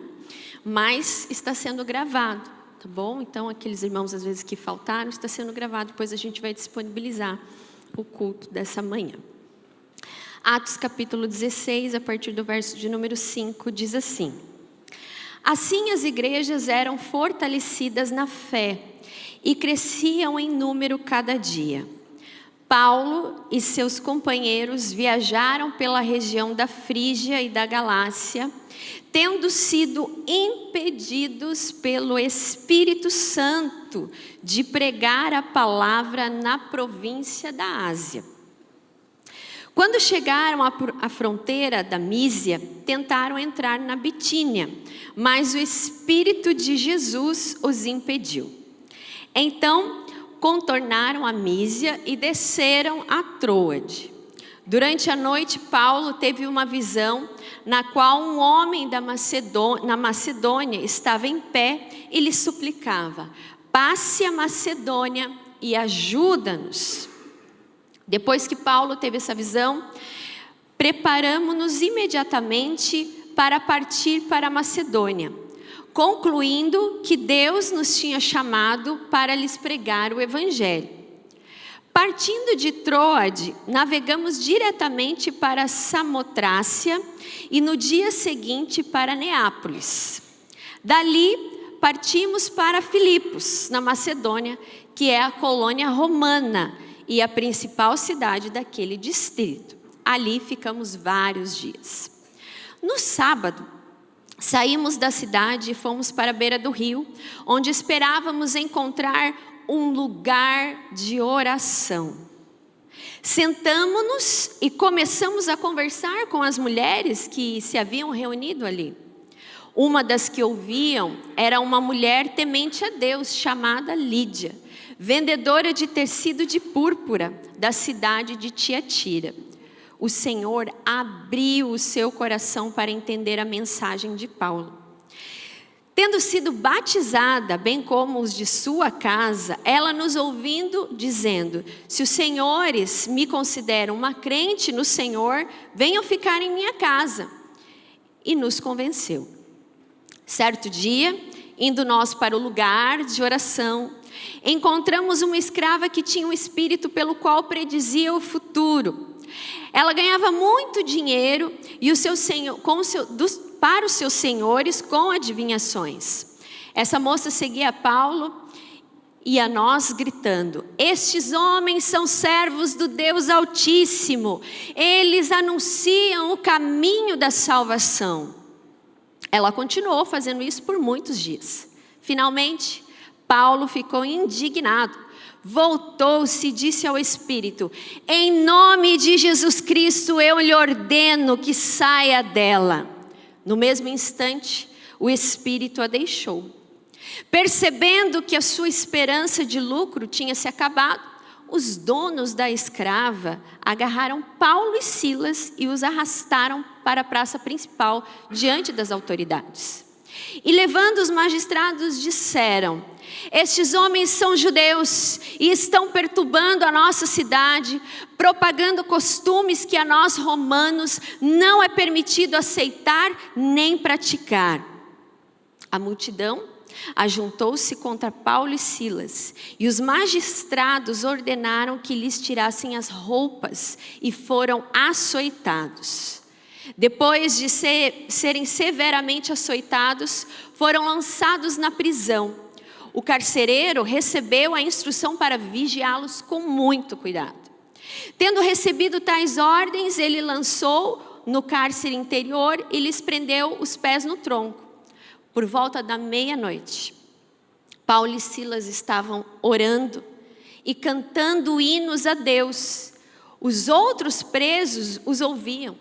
Mas está sendo gravado, tá bom? Então, aqueles irmãos às vezes que faltaram, está sendo gravado, depois a gente vai disponibilizar o culto dessa manhã. Atos capítulo 16, a partir do verso de número 5, diz assim: Assim as igrejas eram fortalecidas na fé e cresciam em número cada dia. Paulo e seus companheiros viajaram pela região da Frígia e da Galácia, tendo sido impedidos pelo Espírito Santo de pregar a palavra na província da Ásia. Quando chegaram à fronteira da Mísia, tentaram entrar na Bitínia, mas o Espírito de Jesus os impediu. Então, contornaram a Mísia e desceram a Troade. Durante a noite, Paulo teve uma visão na qual um homem na Macedônia estava em pé e lhe suplicava: passe a Macedônia e ajuda-nos. Depois que Paulo teve essa visão, preparamos-nos imediatamente para partir para a Macedônia, concluindo que Deus nos tinha chamado para lhes pregar o Evangelho. Partindo de Troade, navegamos diretamente para Samotrácia e no dia seguinte para Neápolis. Dali, partimos para Filipos, na Macedônia, que é a colônia romana e a principal cidade daquele distrito. Ali ficamos vários dias. No sábado, saímos da cidade e fomos para a beira do rio, onde esperávamos encontrar um lugar de oração. Sentamo-nos e começamos a conversar com as mulheres que se haviam reunido ali. Uma das que ouviam era uma mulher temente a Deus, chamada Lídia, vendedora de tecido de púrpura da cidade de Tiatira. O Senhor abriu o seu coração para entender a mensagem de Paulo. Tendo sido batizada, bem como os de sua casa, ela nos ouvindo, dizendo: se os senhores me consideram uma crente no Senhor, venham ficar em minha casa. E nos convenceu. Certo dia, indo nós para o lugar de oração, encontramos uma escrava que tinha um espírito pelo qual predizia o futuro. Ela ganhava muito dinheiro e para os seus senhores com adivinhações. Essa moça seguia a Paulo e a nós gritando: estes homens são servos do Deus Altíssimo, eles anunciam o caminho da salvação. Ela continuou fazendo isso por muitos dias. Finalmente, Paulo ficou indignado. Voltou-se e disse ao Espírito: em nome de Jesus Cristo eu lhe ordeno que saia dela. No mesmo instante, o Espírito a deixou. Percebendo que a sua esperança de lucro tinha se acabado, os donos da escrava agarraram Paulo e Silas e os arrastaram para a praça principal diante das autoridades. E levando os magistrados disseram: estes homens são judeus e estão perturbando a nossa cidade, propagando costumes que a nós romanos não é permitido aceitar nem praticar. A multidão ajuntou-se contra Paulo e Silas, e os magistrados ordenaram que lhes tirassem as roupas e foram açoitados. Depois de serem severamente açoitados, foram lançados na prisão. O carcereiro recebeu a instrução para vigiá-los com muito cuidado. Tendo recebido tais ordens, ele lançou no cárcere interior e lhes prendeu os pés no tronco. Por volta da meia-noite, Paulo e Silas estavam orando e cantando hinos a Deus. Os outros presos os ouviam.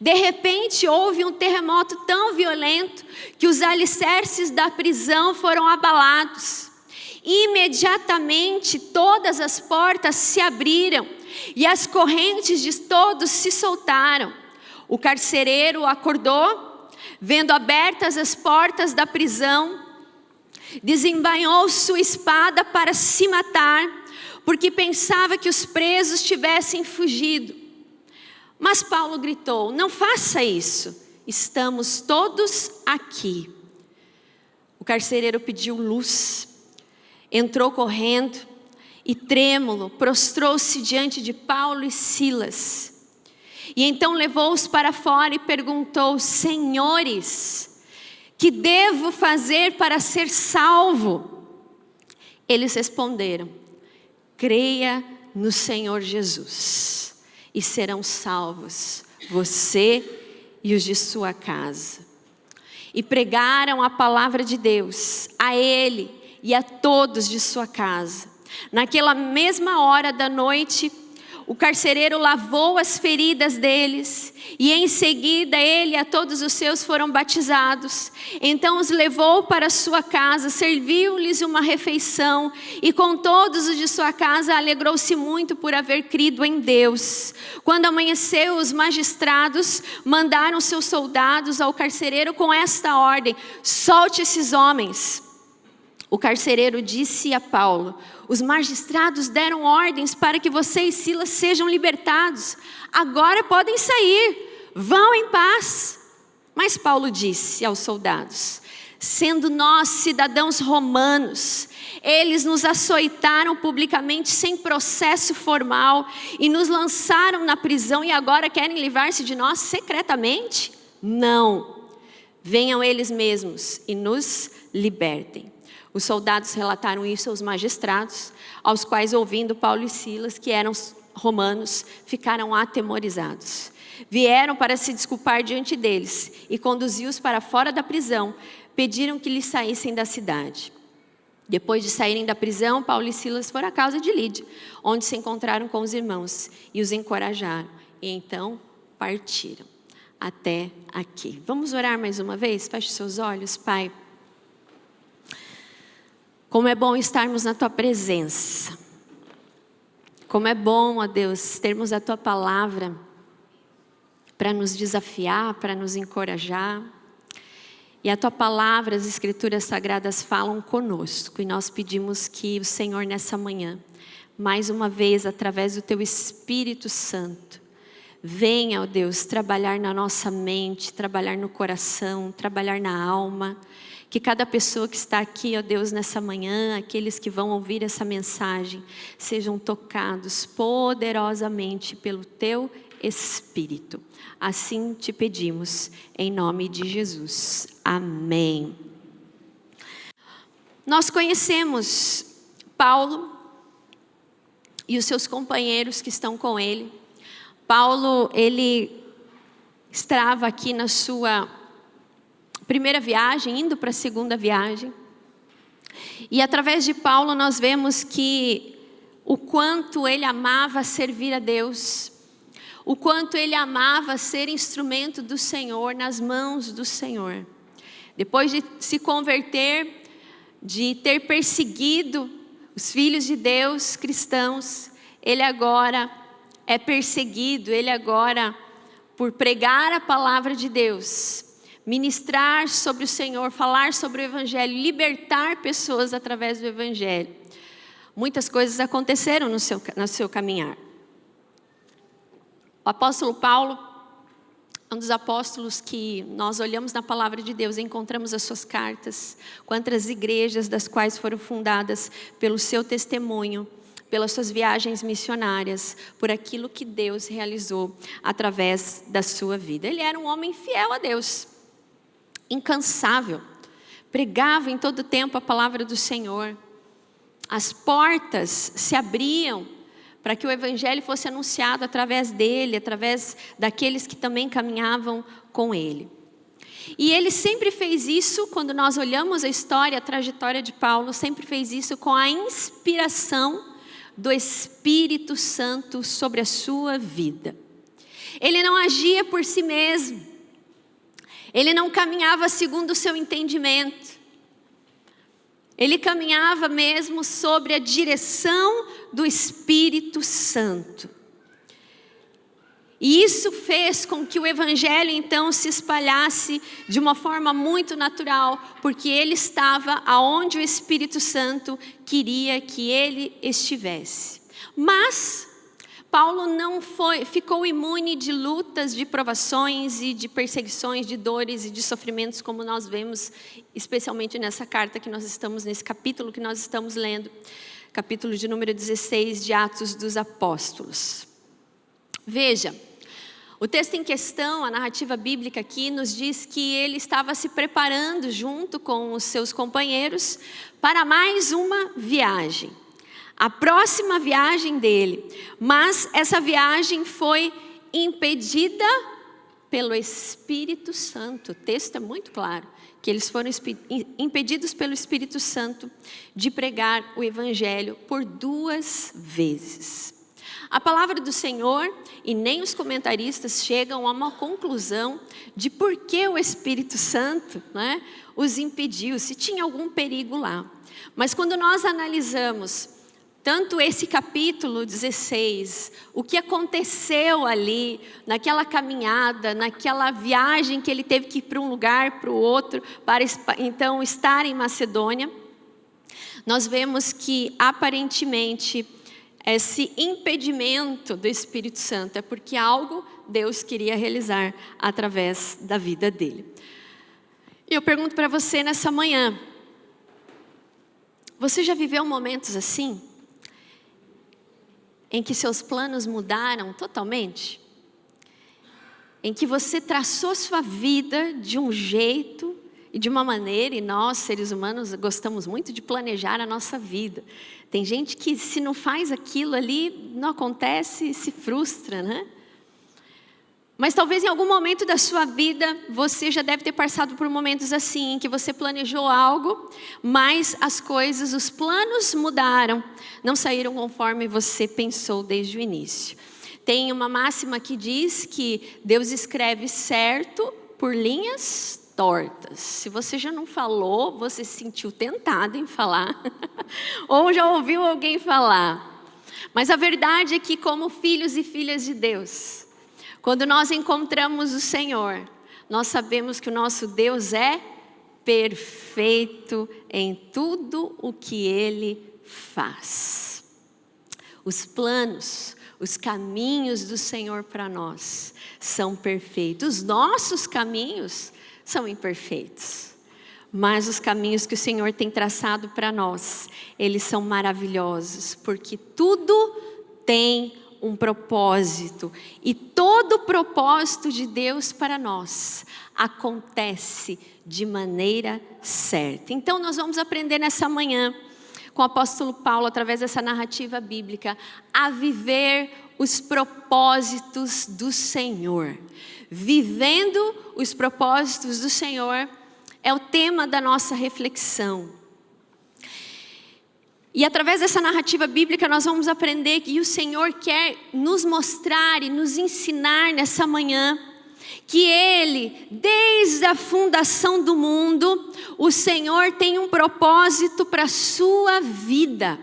De repente houve um terremoto tão violento que os alicerces da prisão foram abalados. Imediatamente todas as portas se abriram e as correntes de todos se soltaram. O carcereiro acordou, vendo abertas as portas da prisão, desembainhou sua espada para se matar, porque pensava que os presos tivessem fugido. Mas Paulo gritou: não faça isso, estamos todos aqui. O carcereiro pediu luz, entrou correndo e trêmulo, prostrou-se diante de Paulo e Silas. E então levou-os para fora e perguntou: senhores, Que devo fazer para ser salvo? Eles responderam: creia no Senhor Jesus e serão salvos, você e os de sua casa. E pregaram a palavra de Deus a ele e a todos de sua casa. Naquela mesma hora da noite, o carcereiro lavou as feridas deles, e em seguida ele e a todos os seus foram batizados. Então os levou para sua casa, serviu-lhes uma refeição, e com todos os de sua casa alegrou-se muito por haver crido em Deus. Quando amanheceu, os magistrados mandaram seus soldados ao carcereiro com esta ordem: solte esses homens. O carcereiro disse a Paulo: os magistrados deram ordens para que você e Silas sejam libertados. Agora podem sair, vão em paz. Mas Paulo disse aos soldados: sendo nós cidadãos romanos, eles nos açoitaram publicamente sem processo formal e nos lançaram na prisão, e agora querem livrar-se de nós secretamente? Não, venham eles mesmos e nos libertem. Os soldados relataram isso aos magistrados, aos quais, ouvindo Paulo e Silas, que eram romanos, ficaram atemorizados. Vieram para se desculpar diante deles e conduzi-os para fora da prisão. Pediram que lhes saíssem da cidade. Depois de saírem da prisão, Paulo e Silas foram à casa de Lídia, onde se encontraram com os irmãos e os encorajaram. E então partiram. Até aqui. Vamos orar mais uma vez? Feche seus olhos, Pai. Como é bom estarmos na Tua presença. Como é bom, ó Deus, termos a Tua palavra para nos desafiar, para nos encorajar. E a Tua palavra, as Escrituras Sagradas falam conosco. E nós pedimos que o Senhor nessa manhã, mais uma vez, através do Teu Espírito Santo, venha, ó Deus, trabalhar na nossa mente, trabalhar no coração, trabalhar na alma. Que cada pessoa que está aqui, ó Deus, nessa manhã, aqueles que vão ouvir essa mensagem, sejam tocados poderosamente pelo Teu Espírito. Assim te pedimos, em nome de Jesus. Amém. Nós conhecemos Paulo e os seus companheiros que estão com ele. Paulo, ele estava aqui na sua primeira viagem, indo para a segunda viagem. E através de Paulo nós vemos que o quanto ele amava servir a Deus, o quanto ele amava ser instrumento do Senhor, nas mãos do Senhor. Depois de se converter, de ter perseguido os filhos de Deus, cristãos, ele agora é perseguido, ele agora, por pregar a palavra de Deus, ministrar sobre o Senhor, falar sobre o Evangelho, libertar pessoas através do Evangelho. Muitas coisas aconteceram no seu caminhar. O apóstolo Paulo é um dos apóstolos que nós olhamos na palavra de Deus, encontramos as suas cartas, quantas igrejas das quais foram fundadas pelo seu testemunho, pelas suas viagens missionárias, por aquilo que Deus realizou através da sua vida. Ele era um homem fiel a Deus, incansável, pregava em todo tempo a palavra do Senhor. As portas se abriam para que o Evangelho fosse anunciado através dele, através daqueles que também caminhavam com ele. E ele sempre fez isso, quando nós olhamos a história, a trajetória de Paulo, sempre fez isso com a inspiração do Espírito Santo sobre a sua vida. Ele não agia por si mesmo. Ele não caminhava segundo o seu entendimento. Ele caminhava mesmo sobre a direção do Espírito Santo. E isso fez com que o Evangelho então se espalhasse de uma forma muito natural, porque ele estava aonde o Espírito Santo queria que ele estivesse. Mas Paulo não ficou imune de lutas, de provações e de perseguições, de dores e de sofrimentos, como nós vemos, especialmente nessa carta que nós estamos, nesse capítulo que nós estamos lendo, capítulo de número 16 de Atos dos Apóstolos. Veja, O texto em questão, a narrativa bíblica aqui, nos diz que ele estava se preparando junto com os seus companheiros para mais uma viagem. A próxima viagem dele. Mas essa viagem foi impedida pelo Espírito Santo. O texto é muito claro, que eles foram impedidos pelo Espírito Santo de pregar o Evangelho por 2 vezes. A palavra do Senhor e nem os comentaristas chegam a uma conclusão de por que o Espírito Santo, né, os impediu, se tinha algum perigo lá. Mas quando nós analisamos tanto esse capítulo 16, o que aconteceu ali, naquela caminhada, naquela viagem que ele teve que ir para um lugar, para o outro, para então estar em Macedônia, nós vemos que aparentemente esse impedimento do Espírito Santo é porque algo Deus queria realizar através da vida dele. E eu pergunto para você nessa manhã, você já viveu momentos assim? Em que seus planos mudaram totalmente? Em que você traçou sua vida de um jeito e de uma maneira, e nós, seres humanos, gostamos muito de planejar a nossa vida. Tem gente que se não faz aquilo ali, não acontece e se frustra, né? Mas talvez em algum momento da sua vida, você já deve ter passado por momentos assim, em que você planejou algo, mas as coisas, os planos mudaram, não saíram conforme você pensou desde o início. Tem uma máxima que diz que Deus escreve certo por linhas tortas. Se você já não falou, você se sentiu tentado em falar, ou já ouviu alguém falar. Mas a verdade é que, como filhos e filhas de Deus, quando nós encontramos o Senhor, nós sabemos que o nosso Deus é perfeito em tudo o que Ele faz. Os planos, os caminhos do Senhor para nós são perfeitos. Os nossos caminhos são imperfeitos. Mas os caminhos que o Senhor tem traçado para nós, eles são maravilhosos, porque tudo tem um propósito. E todo o propósito de Deus para nós acontece de maneira certa. Então nós vamos aprender nessa manhã, com o apóstolo Paulo, através dessa narrativa bíblica, a viver os propósitos do Senhor. Vivendo os propósitos do Senhor é o tema da nossa reflexão. E através dessa narrativa bíblica nós vamos aprender que o Senhor quer nos mostrar e nos ensinar nessa manhã que Ele, desde a fundação do mundo, o Senhor tem um propósito para a sua vida.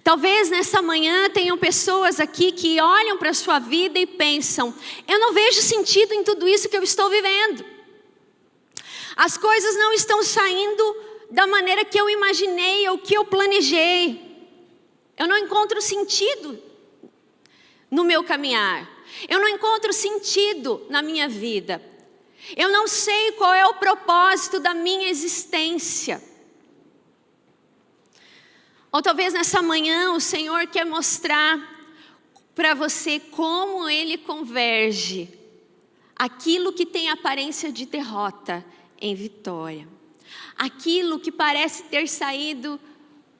Talvez nessa manhã tenham pessoas aqui que olham para a sua vida e pensam: eu não vejo sentido em tudo isso que eu estou vivendo. As coisas não estão saindo da maneira que eu imaginei ou que eu planejei. Eu não encontro sentido no meu caminhar. Eu não encontro sentido na minha vida. Eu não sei qual é o propósito da minha existência. Ou talvez nessa manhã o Senhor quer mostrar para você como Ele converge aquilo que tem aparência de derrota em vitória. Aquilo que parece ter saído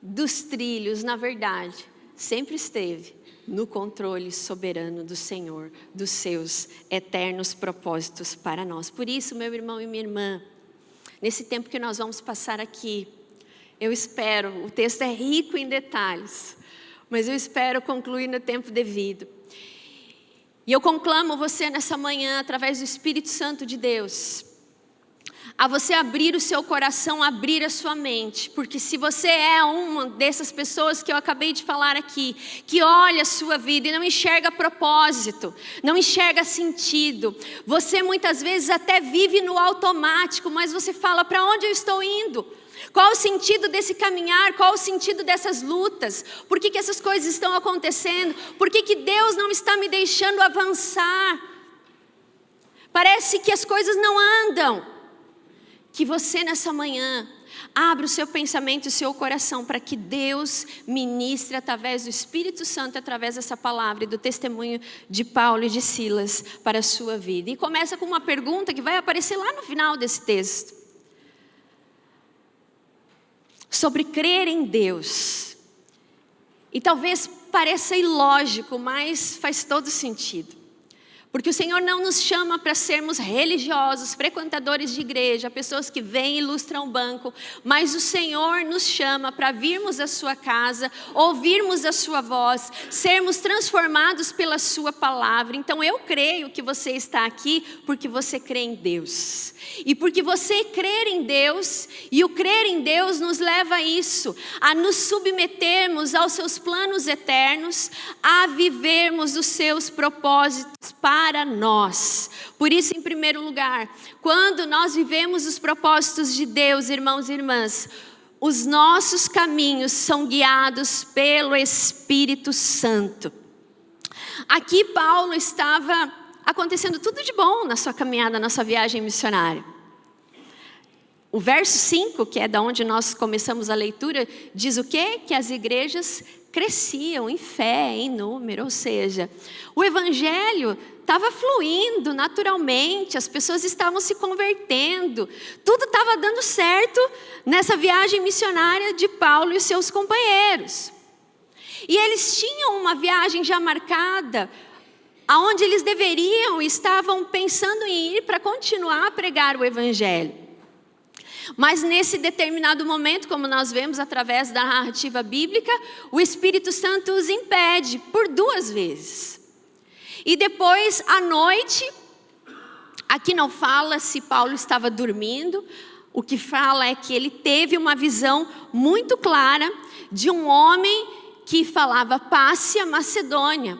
dos trilhos, na verdade, sempre esteve no controle soberano do Senhor, dos seus eternos propósitos para nós. Por isso, meu irmão e minha irmã, nesse tempo que nós vamos passar aqui, eu espero, o texto é rico em detalhes, mas eu espero concluir no tempo devido. E eu conclamo você nessa manhã, através do Espírito Santo de Deus, a você abrir o seu coração, abrir a sua mente, porque se você é uma dessas pessoas que eu acabei de falar aqui, que olha a sua vida e não enxerga propósito, não enxerga sentido, você muitas vezes até vive no automático, mas você fala: para onde eu estou indo? Qual o sentido desse caminhar? Qual o sentido dessas lutas? Por que essas coisas estão acontecendo? Por que Deus não está me deixando avançar? Parece que as coisas não andam. Que você nessa manhã Abra o seu pensamento e o seu coração para que Deus ministre através do Espírito Santo, através dessa palavra e do testemunho de Paulo e de Silas para a sua vida. E começa com uma pergunta que vai aparecer lá no final desse texto. Sobre crer em Deus. E talvez pareça ilógico, mas faz todo sentido. Porque o Senhor não nos chama para sermos religiosos, frequentadores de igreja, pessoas que vêm e ilustram o banco, mas o Senhor nos chama para virmos à sua casa, ouvirmos a sua voz, sermos transformados pela sua palavra. Então eu creio que você está aqui porque você crê em Deus. E porque você crer em Deus, e o crer em Deus nos leva a isso, a nos submetermos aos seus planos eternos, a vivermos os seus propósitos para nós. Por isso, em primeiro lugar, quando nós vivemos os propósitos de Deus, irmãos e irmãs, os nossos caminhos são guiados pelo Espírito Santo. Aqui Paulo estava acontecendo tudo de bom na sua caminhada, na sua viagem missionária. O verso 5, que é da onde nós começamos a leitura, diz o quê? Que as igrejas cresciam em fé, em número, ou seja, o evangelho estava fluindo naturalmente, as pessoas estavam se convertendo, tudo estava dando certo nessa viagem missionária de Paulo e seus companheiros. E eles tinham uma viagem já marcada, aonde eles deveriam, estavam pensando em ir para continuar a pregar o evangelho. Mas nesse determinado momento, como nós vemos através da narrativa bíblica, o Espírito Santo os impede por 2 vezes. E depois, à noite, aqui não fala se Paulo estava dormindo, o que fala é que ele teve uma visão muito clara de um homem que falava: passe a Macedônia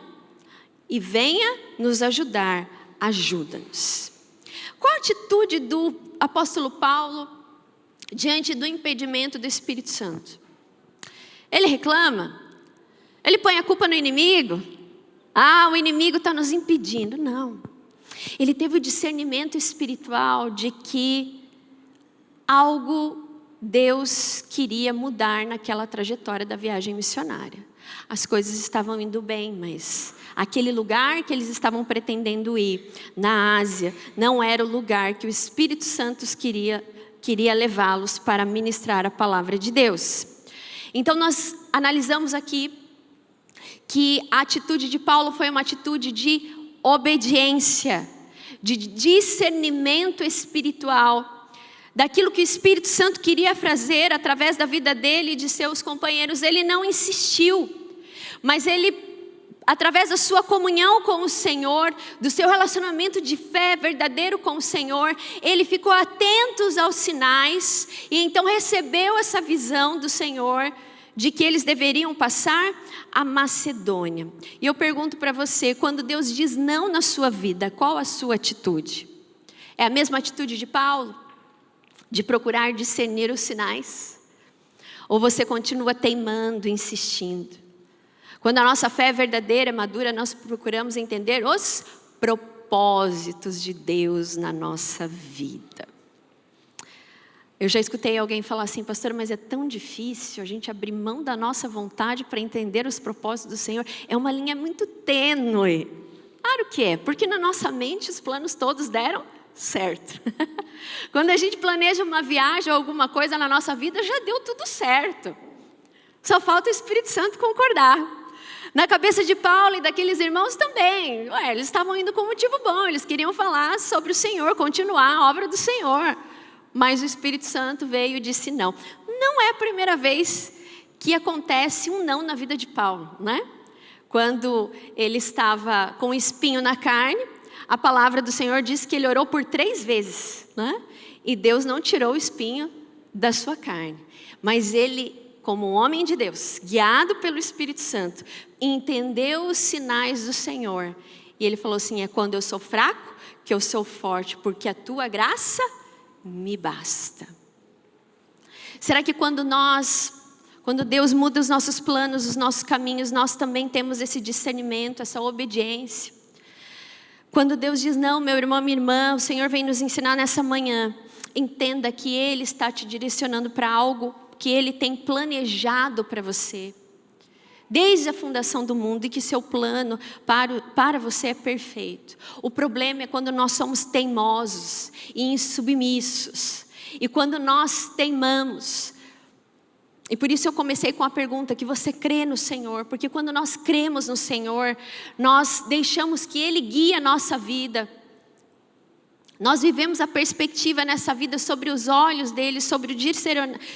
e venha nos ajudar, ajuda-nos. Qual a atitude do apóstolo Paulo diante do impedimento do Espírito Santo? Ele reclama? Ele põe a culpa no inimigo? O inimigo está nos impedindo. Não. Ele teve o discernimento espiritual de que algo Deus queria mudar naquela trajetória da viagem missionária. As coisas estavam indo bem, mas aquele lugar que eles estavam pretendendo ir, na Ásia, não era o lugar que o Espírito Santo queria levá-los para ministrar a palavra de Deus. Então nós analisamos aqui que a atitude de Paulo foi uma atitude de obediência, de discernimento espiritual, daquilo que o Espírito Santo queria fazer através da vida dele e de seus companheiros. Ele não insistiu, mas ele, através da sua comunhão com o Senhor, do seu relacionamento de fé verdadeiro com o Senhor, ele ficou atento aos sinais e então recebeu essa visão do Senhor de que eles deveriam passar a Macedônia. E eu pergunto para você, quando Deus diz não na sua vida, qual a sua atitude? É a mesma atitude de Paulo? De procurar discernir os sinais? Ou você continua teimando, insistindo? Quando a nossa fé é verdadeira, madura, nós procuramos entender os propósitos de Deus na nossa vida. Eu já escutei alguém falar assim: pastor, mas é tão difícil a gente abrir mão da nossa vontade para entender os propósitos do Senhor. É uma linha muito tênue. Claro que é, porque na nossa mente os planos todos deram certo. Quando a gente planeja uma viagem ou alguma coisa na nossa vida, já deu tudo certo. Só falta o Espírito Santo concordar. Na cabeça de Paulo e daqueles irmãos também. Eles estavam indo com um motivo bom, eles queriam falar sobre o Senhor, continuar a obra do Senhor. Mas o Espírito Santo veio e disse não. Não é a primeira vez que acontece um não na vida de Paulo, né? Quando ele estava com um espinho na carne, a palavra do Senhor diz que ele orou por 3 vezes, né? E Deus não tirou o espinho da sua carne. Mas ele, como um homem de Deus, guiado pelo Espírito Santo, entendeu os sinais do Senhor. E ele falou assim: é quando eu sou fraco que eu sou forte, porque a tua graça me basta. Será que quando Deus muda os nossos planos, os nossos caminhos, nós também temos esse discernimento, essa obediência? Quando Deus diz não, meu irmão, minha irmã, o Senhor vem nos ensinar nessa manhã. entenda que Ele está te direcionando para algo que Ele tem planejado para você, desde a fundação do mundo, e que seu plano para você é perfeito. O problema é quando nós somos teimosos e insubmissos, e quando nós teimamos. E por isso eu comecei com a pergunta, que você crê no Senhor, porque quando nós cremos no Senhor, nós deixamos que Ele guie a nossa vida. Nós vivemos a perspectiva nessa vida sobre os olhos dele, sobre o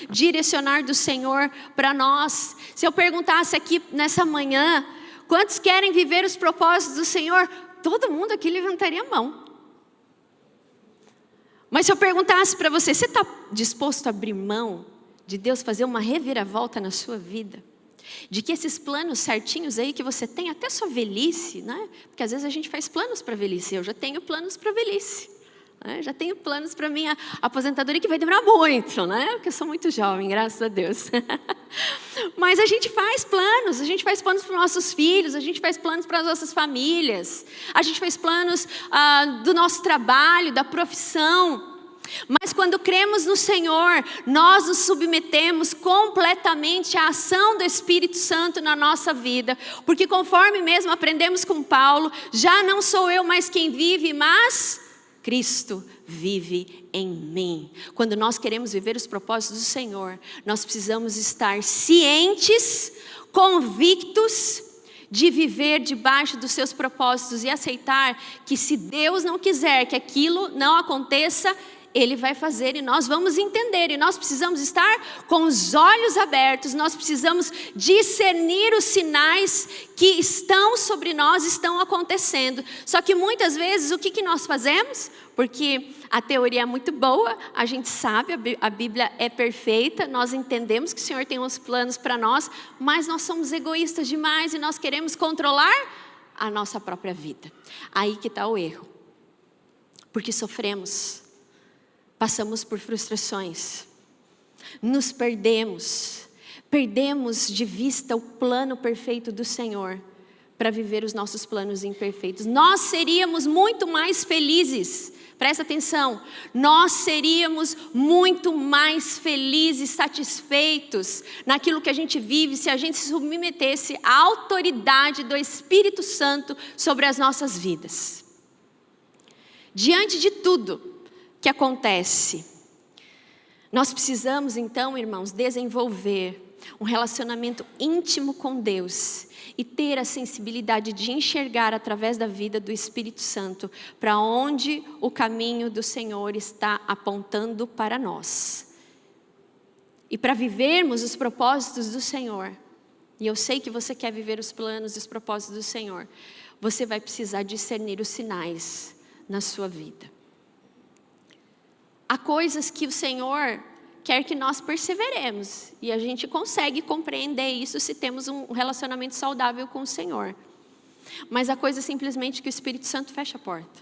direcionar do Senhor para nós. Se eu perguntasse aqui nessa manhã, quantos querem viver os propósitos do Senhor? Todo mundo aqui levantaria a mão. Mas se eu perguntasse para você, você está disposto a abrir mão de Deus fazer uma reviravolta na sua vida? De que esses planos certinhos aí que você tem, até sua velhice, né? Porque às vezes a gente faz planos para velhice. Eu já tenho planos para velhice. Já tenho planos para minha aposentadoria, que vai demorar muito, né? Porque eu sou muito jovem, graças a Deus. Mas a gente faz planos para os nossos filhos, a gente faz planos para as nossas famílias, a gente faz planos do nosso trabalho, da profissão. Mas quando cremos no Senhor, nós nos submetemos completamente à ação do Espírito Santo na nossa vida. Porque conforme mesmo aprendemos com Paulo, já não sou eu mais quem vive, mas Cristo vive em mim. Quando nós queremos viver os propósitos do Senhor, nós precisamos estar cientes, convictos de viver debaixo dos seus propósitos e aceitar que se Deus não quiser que aquilo não aconteça, Ele vai fazer e nós vamos entender. E nós precisamos estar com os olhos abertos, nós precisamos discernir os sinais que estão sobre nós, estão acontecendo. Só que muitas vezes o que nós fazemos? Porque a teoria é muito boa, a gente sabe, a Bíblia é perfeita, nós entendemos que o Senhor tem uns planos para nós, mas nós somos egoístas demais e nós queremos controlar a nossa própria vida. Aí que está o erro. Porque sofremos, passamos por frustrações, nos perdemos de vista o plano perfeito do Senhor para viver os nossos planos imperfeitos. Nós seríamos muito mais felizes, presta atenção, nós seríamos muito mais felizes, satisfeitos naquilo que a gente vive se a gente se submetesse à autoridade do Espírito Santo sobre as nossas vidas. Diante de tudo que acontece, nós precisamos então, irmãos, desenvolver um relacionamento íntimo com Deus e ter a sensibilidade de enxergar através da vida do Espírito Santo para onde o caminho do Senhor está apontando para nós. E para vivermos os propósitos do Senhor, e eu sei que você quer viver os planos e os propósitos do Senhor, você vai precisar discernir os sinais na sua vida. Há coisas que o Senhor quer que nós perseveremos. E a gente consegue compreender isso se temos um relacionamento saudável com o Senhor. Mas há coisas simplesmente que o Espírito Santo fecha a porta.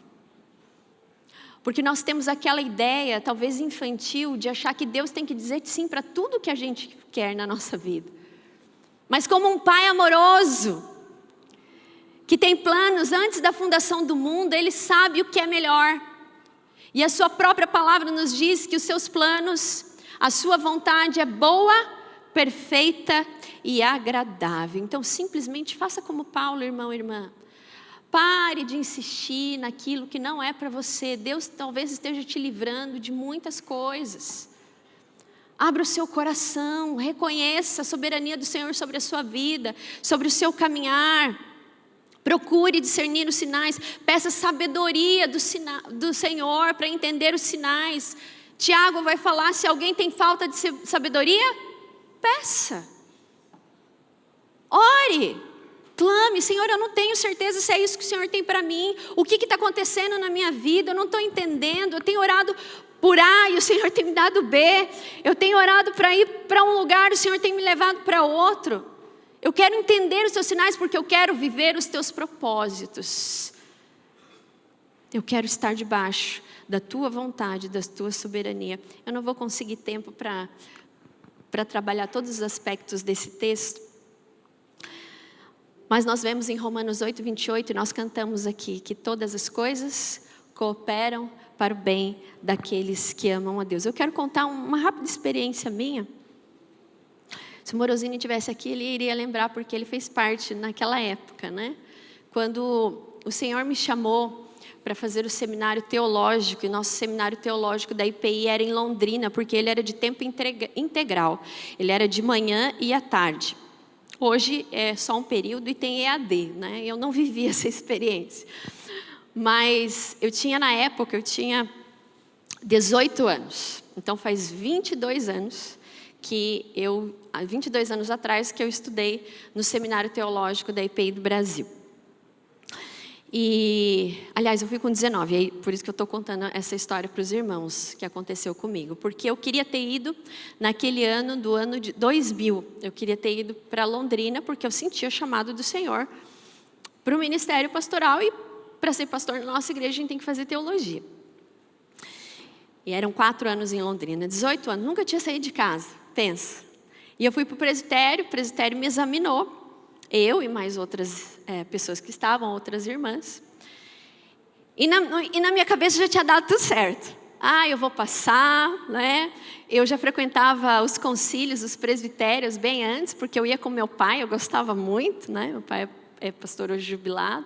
Porque nós temos aquela ideia, talvez infantil, de achar que Deus tem que dizer sim para tudo que a gente quer na nossa vida. Mas como um Pai amoroso, que tem planos antes da fundação do mundo, Ele sabe o que é melhor. E a sua própria palavra nos diz que os seus planos, a sua vontade é boa, perfeita e agradável. Então simplesmente faça como Paulo, irmão e irmã. Pare de insistir naquilo que não é para você. Deus talvez esteja te livrando de muitas coisas. Abra o seu coração, reconheça a soberania do Senhor sobre a sua vida, sobre o seu caminhar. Procure discernir os sinais, peça sabedoria do Senhor para entender os sinais. Tiago vai falar, se alguém tem falta de sabedoria, peça. Ore, clame, Senhor, eu não tenho certeza se é isso que o Senhor tem para mim. O que está acontecendo na minha vida? Eu não estou entendendo, eu tenho orado por A e o Senhor tem me dado B. Eu tenho orado para ir para um lugar, o Senhor tem me levado para outro. Eu quero entender os teus sinais porque eu quero viver os teus propósitos. Eu quero estar debaixo da tua vontade, da tua soberania. Eu não vou conseguir tempo para trabalhar todos os aspectos desse texto. Mas nós vemos em Romanos 8, 28, e nós cantamos aqui que todas as coisas cooperam para o bem daqueles que amam a Deus. Eu quero contar uma rápida experiência minha. Se o Morosini estivesse aqui, ele iria lembrar, porque ele fez parte naquela época, né? Quando o Senhor me chamou para fazer o seminário teológico, e nosso seminário teológico da IPI era em Londrina, porque ele era de tempo integral. Ele era de manhã e à tarde. Hoje é só um período e tem EAD, né? Eu não vivi essa experiência. Mas na época, eu tinha 18 anos. Então faz 22 anos 22 anos atrás que eu estudei no seminário teológico da IPI do Brasil. E, aliás, eu fui com 19, por isso que eu estou contando essa história para os irmãos, que aconteceu comigo. Porque eu queria ter ido, naquele ano, do ano de 2000, eu queria ter ido para Londrina, porque eu sentia o chamado do Senhor para o ministério pastoral, e para ser pastor na nossa igreja a gente tem que fazer teologia. E eram 4 anos em Londrina, 18 anos, nunca tinha saído de casa, pensa. E eu fui para o presbitério me examinou, eu e mais outras pessoas que estavam, outras irmãs. E na minha cabeça já tinha dado tudo certo. Eu vou passar, né? Eu já frequentava os concílios, os presbitérios bem antes, porque eu ia com meu pai, eu gostava muito, né? Meu pai é pastor hoje jubilado,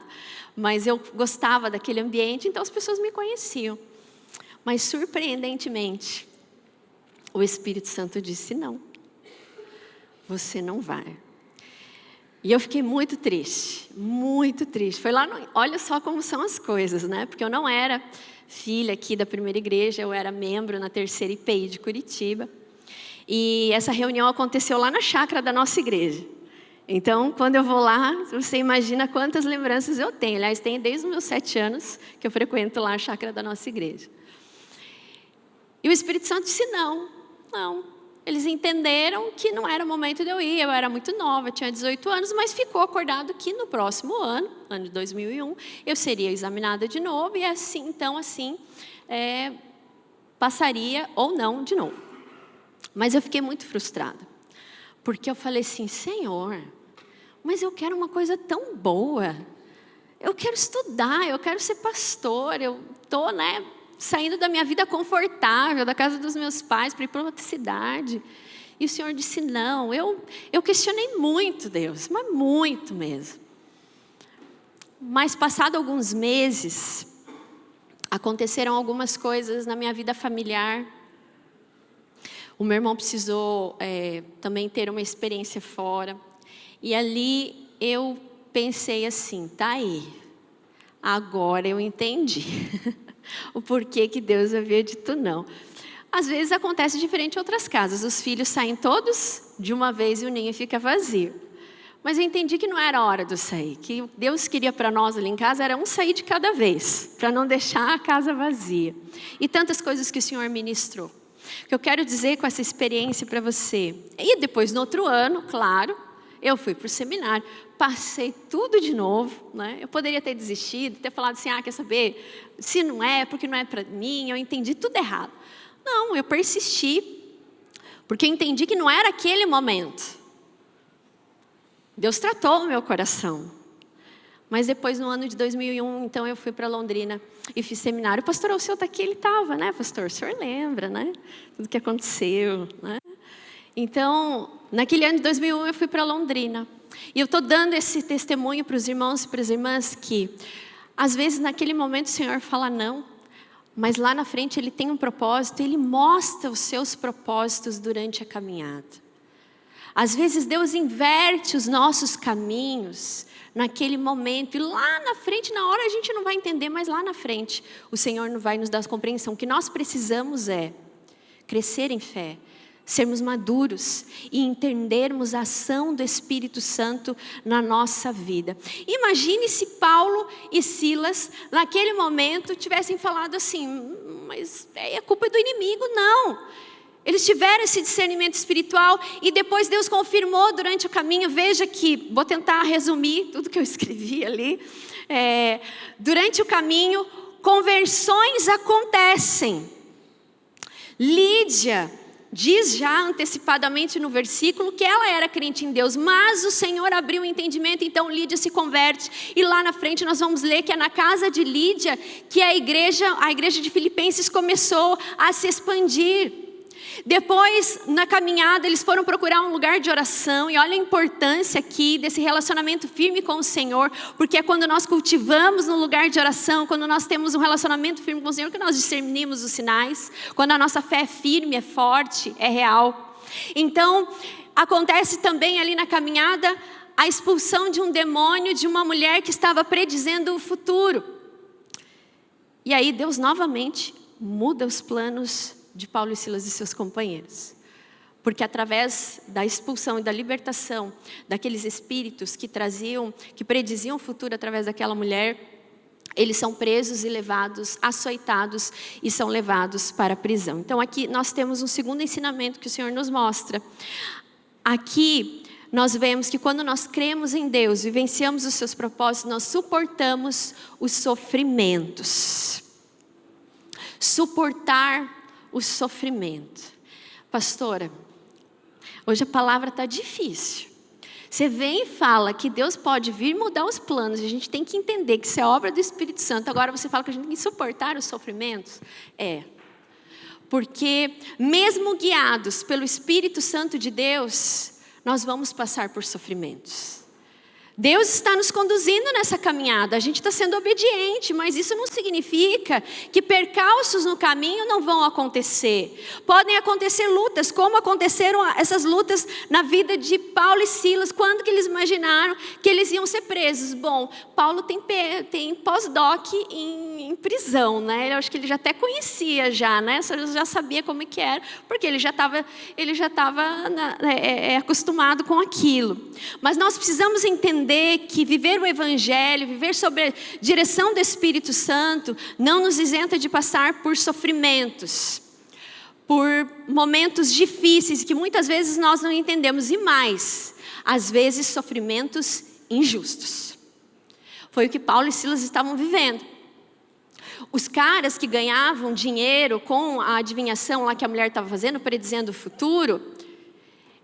mas eu gostava daquele ambiente, então as pessoas me conheciam. Mas, surpreendentemente, o Espírito Santo disse: não, você não vai. E eu fiquei muito triste, muito triste. Foi lá, olha só como são as coisas, né? Porque eu não era filha aqui da primeira igreja, eu era membro na terceira IPI de Curitiba. E essa reunião aconteceu lá na chácara da nossa igreja. Então, quando eu vou lá, você imagina quantas lembranças eu tenho. Aliás, tenho desde os meus 7 anos que eu frequento lá a chácara da nossa igreja. E o Espírito Santo disse: não. Eles entenderam que não era o momento de eu ir, eu era muito nova, eu tinha 18 anos, mas ficou acordado que no próximo ano de 2001, eu seria examinada de novo, e assim, passaria ou não de novo. Mas eu fiquei muito frustrada, porque eu falei assim: Senhor, mas eu quero uma coisa tão boa, eu quero estudar, eu quero ser pastor, eu estou, saindo da minha vida confortável, da casa dos meus pais, para ir para outra cidade. E o Senhor disse: não. Eu questionei muito Deus, mas muito mesmo. Mas, passado alguns meses, aconteceram algumas coisas na minha vida familiar. O meu irmão precisou também ter uma experiência fora. E ali eu pensei assim: tá aí, agora eu entendi o porquê que Deus havia dito não. Às vezes acontece diferente em outras casas. Os filhos saem todos de uma vez e o ninho fica vazio. Mas eu entendi que não era a hora de eu sair. Que Deus queria para nós ali em casa era um sair de cada vez, para não deixar a casa vazia. E tantas coisas que o Senhor ministrou. O que eu quero dizer com essa experiência para você. E depois, no outro ano, claro, eu fui para o seminário, passei tudo de novo, né? Eu poderia ter desistido, ter falado assim: quer saber? Se não é, porque não é para mim, eu entendi tudo errado. Não, eu persisti, porque eu entendi que não era aquele momento. Deus tratou o meu coração. Mas depois, no ano de 2001, então eu fui para Londrina e fiz seminário. O pastor Alceu está aqui, ele estava, né, pastor? O senhor lembra, né? Tudo que aconteceu, né? Então, naquele ano de 2001, eu fui para Londrina. E eu estou dando esse testemunho para os irmãos e para as irmãs que, às vezes, naquele momento, o Senhor fala não, mas lá na frente Ele tem um propósito, Ele mostra os seus propósitos durante a caminhada. Às vezes, Deus inverte os nossos caminhos naquele momento, e lá na frente, na hora a gente não vai entender, mas lá na frente, o Senhor não vai nos dar compreensão. O que nós precisamos é crescer em fé, sermos maduros e entendermos a ação do Espírito Santo na nossa vida. Imagine se Paulo e Silas, naquele momento, tivessem falado assim: mas a culpa é do inimigo. Não. Eles tiveram esse discernimento espiritual e depois Deus confirmou durante o caminho. Veja que, vou tentar resumir tudo que eu escrevi ali. Durante o caminho, conversões acontecem. Lídia, diz já antecipadamente no versículo que ela era crente em Deus, mas o Senhor abriu o entendimento, então Lídia se converte. E lá na frente nós vamos ler que é na casa de Lídia que a igreja de Filipenses começou a se expandir. Depois, na caminhada, eles foram procurar um lugar de oração, e olha a importância aqui desse relacionamento firme com o Senhor, porque é quando nós cultivamos no lugar de oração, quando nós temos um relacionamento firme com o Senhor, que nós discernimos os sinais, quando a nossa fé é firme, é forte, é real. Então, acontece também ali na caminhada a expulsão de um demônio de uma mulher que estava predizendo o futuro. E aí Deus novamente muda os planos de Paulo e Silas e seus companheiros. Porque através da expulsão e da libertação daqueles espíritos que prediziam o futuro através daquela mulher, eles são presos e levados, açoitados e são levados para a prisão. Então aqui nós temos um segundo ensinamento que o Senhor nos mostra. Aqui nós vemos que quando nós cremos em Deus, vivenciamos os seus propósitos, nós suportamos os sofrimentos. Suportar o sofrimento. Pastora, hoje a palavra está difícil. Você vem e fala que Deus pode vir mudar os planos, e a gente tem que entender que isso é obra do Espírito Santo. Agora você fala que a gente tem que suportar os sofrimentos? Porque mesmo guiados pelo Espírito Santo de Deus, nós vamos passar por sofrimentos. Deus está nos conduzindo nessa caminhada, a gente está sendo obediente, mas isso não significa que percalços no caminho não vão acontecer. Podem acontecer lutas, como aconteceram essas lutas na vida de Paulo e Silas. Quando que eles imaginaram que eles iam ser presos? Bom, Paulo tem pós-doc em prisão, né? Eu acho que ele já até conhecia né? Já sabia como é que era, porque ele já estava acostumado com aquilo. Mas nós precisamos entender que viver o Evangelho, viver sob a direção do Espírito Santo, não nos isenta de passar por sofrimentos, por momentos difíceis que muitas vezes nós não entendemos, e mais, às vezes sofrimentos injustos. Foi o que Paulo e Silas estavam vivendo. Os caras que ganhavam dinheiro com a adivinhação lá que a mulher estava fazendo, predizendo o futuro,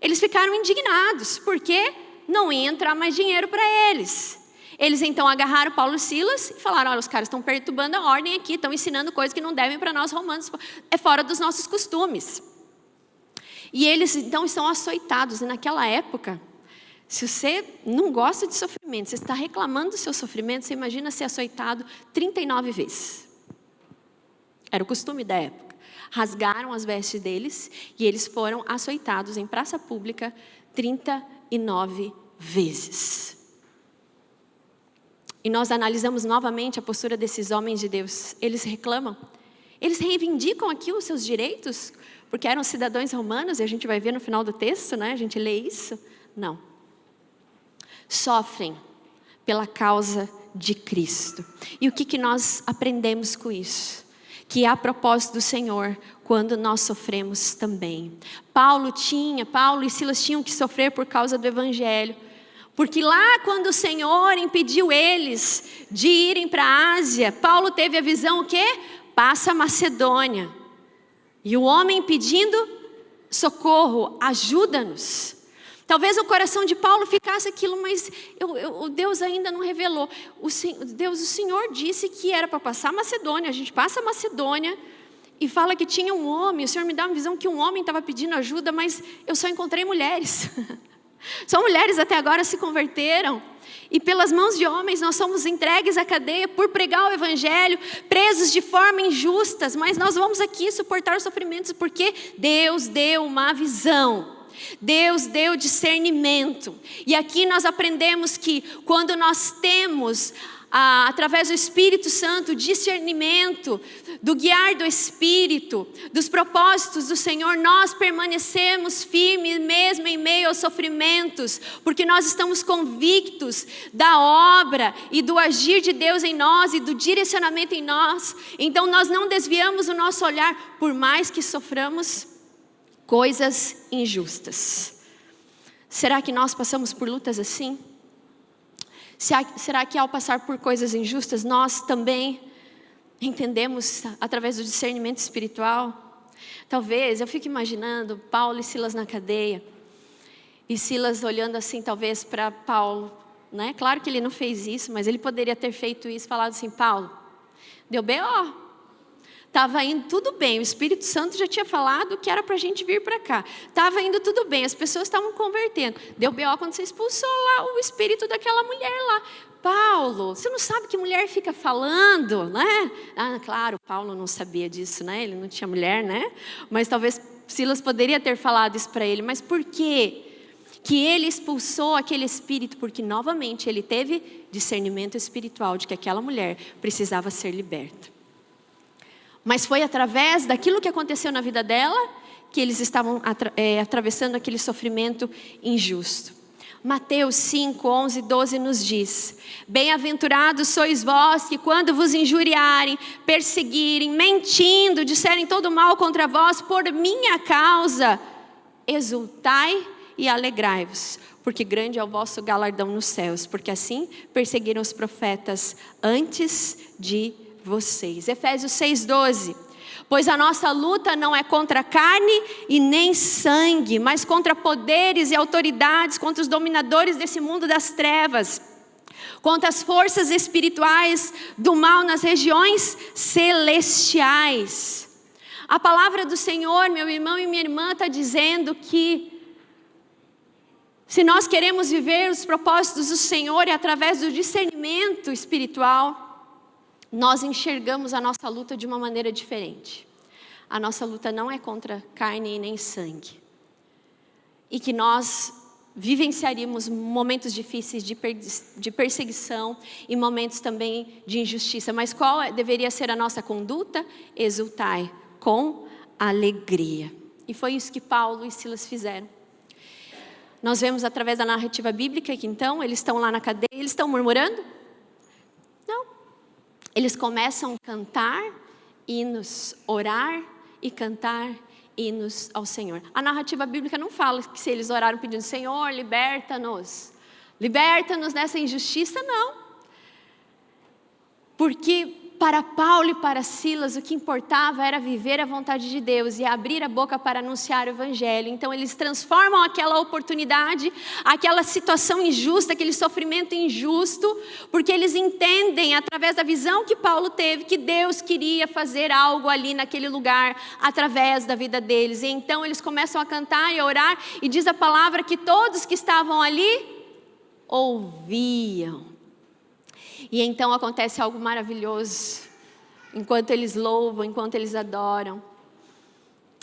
eles ficaram indignados, porque não ia entrar mais dinheiro para eles. Eles então agarraram Paulo e Silas e falaram: olha, os caras estão perturbando a ordem aqui, estão ensinando coisas que não devem para nós romanos, é fora dos nossos costumes. E eles então estão açoitados. E naquela época, se você não gosta de sofrimento, você está reclamando do seu sofrimento, você imagina ser açoitado 39 vezes. Era o costume da época. Rasgaram as vestes deles e eles foram açoitados em praça pública 39 vezes. E nós analisamos novamente a postura desses homens de Deus. Eles reclamam, eles reivindicam aqui os seus direitos, porque eram cidadãos romanos, e a gente vai ver no final do texto, né? A gente lê isso. Não. Sofrem pela causa de Cristo. E o que nós aprendemos com isso? Que há propósito do Senhor quando nós sofremos também. Paulo e Silas tinham que sofrer por causa do Evangelho. Porque lá quando o Senhor impediu eles de irem para a Ásia, Paulo teve a visão o quê? Passa a Macedônia. E o homem pedindo socorro, ajuda-nos. Talvez o coração de Paulo ficasse aquilo, mas Deus ainda não revelou. O Senhor disse que era para passar a Macedônia. A gente passa a Macedônia e fala que tinha um homem. O Senhor me dá uma visão que um homem estava pedindo ajuda, mas eu só encontrei mulheres. Só mulheres até agora se converteram. E pelas mãos de homens nós somos entregues à cadeia por pregar o Evangelho, presos de forma injusta. Mas nós vamos aqui suportar os sofrimentos porque Deus deu uma visão. Deus deu discernimento. E aqui nós aprendemos que quando nós temos, através do Espírito Santo, discernimento, do guiar do Espírito, dos propósitos do Senhor, nós permanecemos firmes mesmo em meio aos sofrimentos, porque nós estamos convictos da obra e do agir de Deus em nós e do direcionamento em nós. Então nós não desviamos o nosso olhar, por mais que soframos coisas injustas. Será que nós passamos por lutas assim? Será que ao passar por coisas injustas, nós também entendemos através do discernimento espiritual? Talvez, eu fico imaginando Paulo e Silas na cadeia. E Silas olhando assim, talvez, para Paulo, né? Claro que ele não fez isso, mas ele poderia ter feito isso, falado assim: Paulo, deu B.O. Estava indo tudo bem, o Espírito Santo já tinha falado que era para a gente vir para cá. Estava indo tudo bem, as pessoas estavam convertendo. Deu B.O. quando você expulsou lá o espírito daquela mulher lá. Paulo, você não sabe que mulher fica falando, né? Ah, claro, Paulo não sabia disso, né? Ele não tinha mulher, né? Mas talvez Silas poderia ter falado isso para ele. Mas por quê que ele expulsou aquele espírito? Porque novamente ele teve discernimento espiritual de que aquela mulher precisava ser liberta. Mas foi através daquilo que aconteceu na vida dela que eles estavam atravessando aquele sofrimento injusto. Mateus 5, 11, 12 nos diz: bem-aventurados sois vós que quando vos injuriarem, perseguirem, mentindo, disserem todo mal contra vós por minha causa, exultai e alegrai-vos, porque grande é o vosso galardão nos céus, porque assim perseguiram os profetas antes de vocês. Efésios 6:12. Pois a nossa luta não é contra carne e nem sangue, mas contra poderes e autoridades, contra os dominadores desse mundo das trevas, contra as forças espirituais do mal nas regiões celestiais. A palavra do Senhor, meu irmão e minha irmã, está dizendo que se nós queremos viver os propósitos do Senhor e através do discernimento espiritual, nós enxergamos a nossa luta de uma maneira diferente. A nossa luta não é contra carne e nem sangue. E que nós vivenciaríamos momentos difíceis de perseguição e momentos também de injustiça. Mas qual deveria ser a nossa conduta? Exultai com alegria. E foi isso que Paulo e Silas fizeram. Nós vemos através da narrativa bíblica que então eles estão lá na cadeia, eles estão murmurando? Não. Eles começam a cantar hinos, orar e cantar hinos ao Senhor. A narrativa bíblica não fala que se eles oraram pedindo: Senhor, liberta-nos dessa injustiça, não. Porque para Paulo e para Silas o que importava era viver a vontade de Deus e abrir a boca para anunciar o Evangelho. Então eles transformam aquela oportunidade, aquela situação injusta, aquele sofrimento injusto, porque eles entendem através da visão que Paulo teve que Deus queria fazer algo ali naquele lugar através da vida deles. E então eles começam a cantar e a orar, e diz a palavra que todos que estavam ali ouviam. E então acontece algo maravilhoso. Enquanto eles louvam, enquanto eles adoram,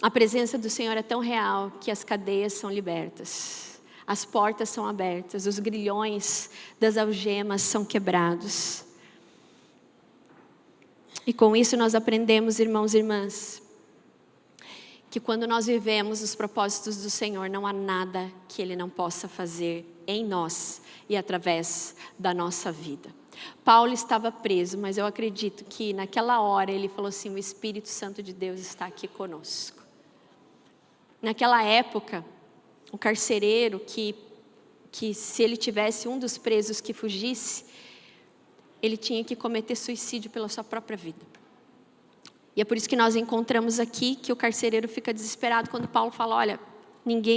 a presença do Senhor é tão real que as cadeias são libertas, as portas são abertas, os grilhões das algemas são quebrados. E com isso nós aprendemos, irmãos e irmãs, que quando nós vivemos os propósitos do Senhor, não há nada que Ele não possa fazer em nós e através da nossa vida. Paulo estava preso, mas eu acredito que naquela hora ele falou assim: o Espírito Santo de Deus está aqui conosco. Naquela época, o carcereiro que se ele tivesse um dos presos que fugisse, ele tinha que cometer suicídio pela sua própria vida. E é por isso que nós encontramos aqui que o carcereiro fica desesperado quando Paulo fala: olha,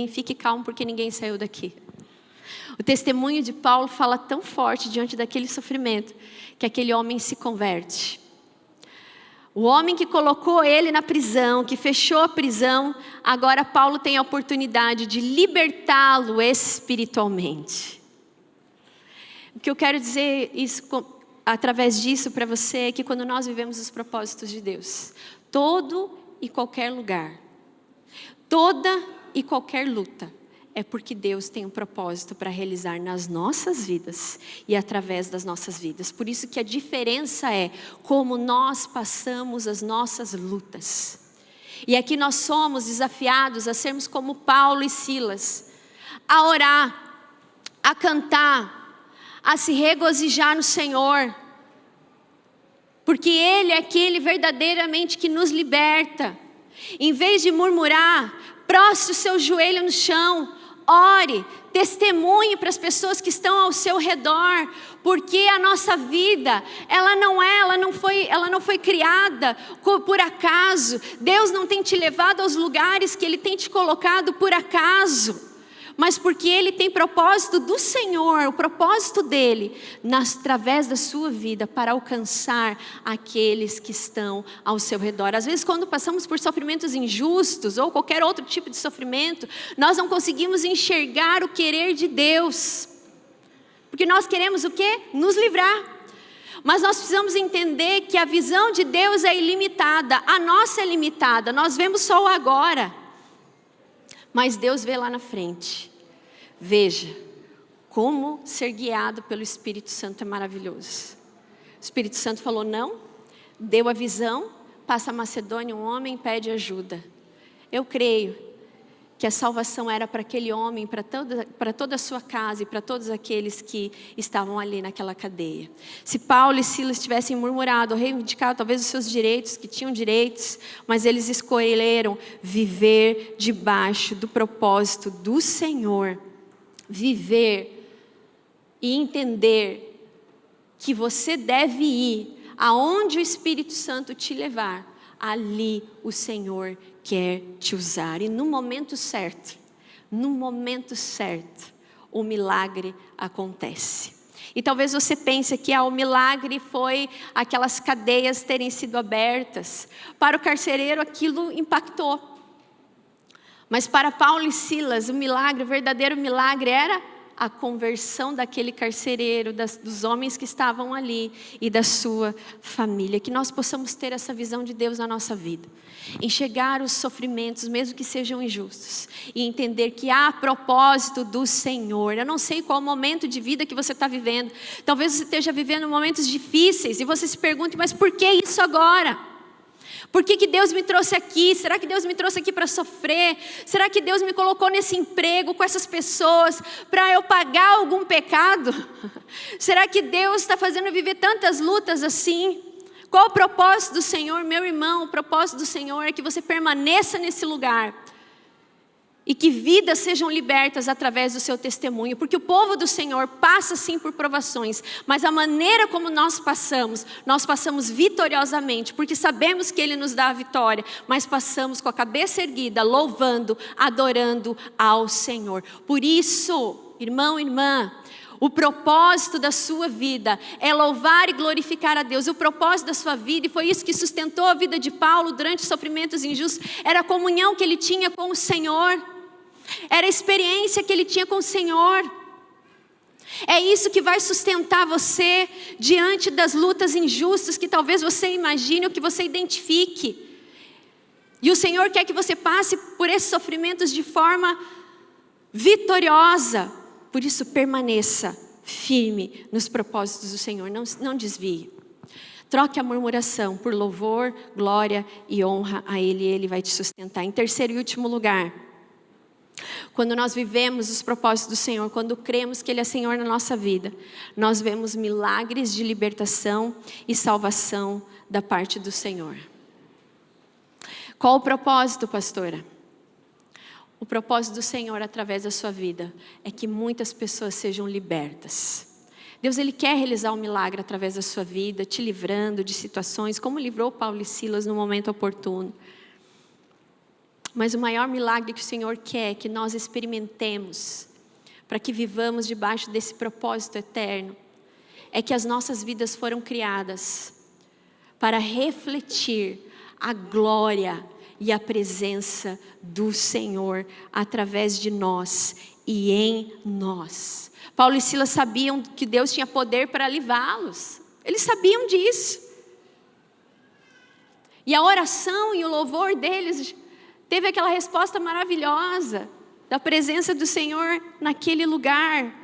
fique calmo porque ninguém saiu daqui. O testemunho de Paulo fala tão forte diante daquele sofrimento, que aquele homem se converte. O homem que colocou ele na prisão, que fechou a prisão, agora Paulo tem a oportunidade de libertá-lo espiritualmente. O que eu quero dizer através disso para você é que quando nós vivemos os propósitos de Deus, todo e qualquer lugar, toda e qualquer luta, é porque Deus tem um propósito para realizar nas nossas vidas e através das nossas vidas. Por isso que a diferença é como nós passamos as nossas lutas. E aqui nós somos desafiados a sermos como Paulo e Silas, a orar, a cantar, a se regozijar no Senhor, porque Ele é aquele verdadeiramente que nos liberta. Em vez de murmurar, prostre o seu joelho no chão, ore, testemunhe para as pessoas que estão ao seu redor, porque a nossa vida, ela não foi criada por acaso. Deus não tem te levado aos lugares que Ele tem te colocado por acaso, mas porque Ele tem propósito do Senhor, o propósito dEle, através da sua vida, para alcançar aqueles que estão ao seu redor. Às vezes, quando passamos por sofrimentos injustos, ou qualquer outro tipo de sofrimento, nós não conseguimos enxergar o querer de Deus, porque nós queremos o quê? Nos livrar. Mas nós precisamos entender que a visão de Deus é ilimitada, a nossa é limitada, nós vemos só o agora, mas Deus vê lá na frente. Veja, como ser guiado pelo Espírito Santo é maravilhoso. O Espírito Santo falou não, deu a visão, passa a Macedônia, um homem pede ajuda. Eu creio que a salvação era para aquele homem, para toda a sua casa e para todos aqueles que estavam ali naquela cadeia. Se Paulo e Silas tivessem murmurado, reivindicado talvez os seus direitos, que tinham direitos, mas eles escolheram viver debaixo do propósito do Senhor, viver e entender que você deve ir aonde o Espírito Santo te levar, ali o Senhor quer te usar. E no momento certo, o milagre acontece. E talvez você pense que o milagre foi aquelas cadeias terem sido abertas. Para o carcereiro aquilo impactou. Mas para Paulo e Silas, o verdadeiro milagre era a conversão daquele carcereiro, dos homens que estavam ali e da sua família. Que nós possamos ter essa visão de Deus na nossa vida. Enxergar os sofrimentos, mesmo que sejam injustos, e entender que há propósito do Senhor. Eu não sei qual momento de vida que você está vivendo. Talvez você esteja vivendo momentos difíceis e você se pergunte, mas por que isso agora? Por que Deus me trouxe aqui? Será que Deus me trouxe aqui para sofrer? Será que Deus me colocou nesse emprego com essas pessoas para eu pagar algum pecado? Será que Deus está fazendo eu viver tantas lutas assim? Qual o propósito do Senhor, meu irmão? O propósito do Senhor é que você permaneça nesse lugar e que vidas sejam libertas através do seu testemunho, porque o povo do Senhor passa sim por provações, mas a maneira como nós passamos vitoriosamente, porque sabemos que Ele nos dá a vitória, mas passamos com a cabeça erguida, louvando, adorando ao Senhor. Por isso, irmão e irmã, o propósito da sua vida é louvar e glorificar a Deus. O propósito da sua vida, e foi isso que sustentou a vida de Paulo durante os sofrimentos injustos, era a comunhão que ele tinha com o Senhor. Era a experiência que ele tinha com o Senhor. É isso que vai sustentar você diante das lutas injustas que talvez você imagine ou que você identifique. E o Senhor quer que você passe por esses sofrimentos de forma vitoriosa. Por isso, permaneça firme nos propósitos do Senhor, não desvie. Troque a murmuração por louvor, glória e honra a Ele, e Ele vai te sustentar. Em terceiro e último lugar, quando nós vivemos os propósitos do Senhor, quando cremos que Ele é Senhor na nossa vida, nós vemos milagres de libertação e salvação da parte do Senhor. Qual o propósito, pastora? O propósito do Senhor através da sua vida é que muitas pessoas sejam libertas. Deus, Ele quer realizar um milagre através da sua vida, te livrando de situações, como livrou Paulo e Silas no momento oportuno. Mas o maior milagre que o Senhor quer é que nós experimentemos, para que vivamos debaixo desse propósito eterno, é que as nossas vidas foram criadas para refletir a glória e a presença do Senhor através de nós e em nós. Paulo e Silas sabiam que Deus tinha poder para livrá-los. Eles sabiam disso. E a oração e o louvor deles teve aquela resposta maravilhosa da presença do Senhor naquele lugar.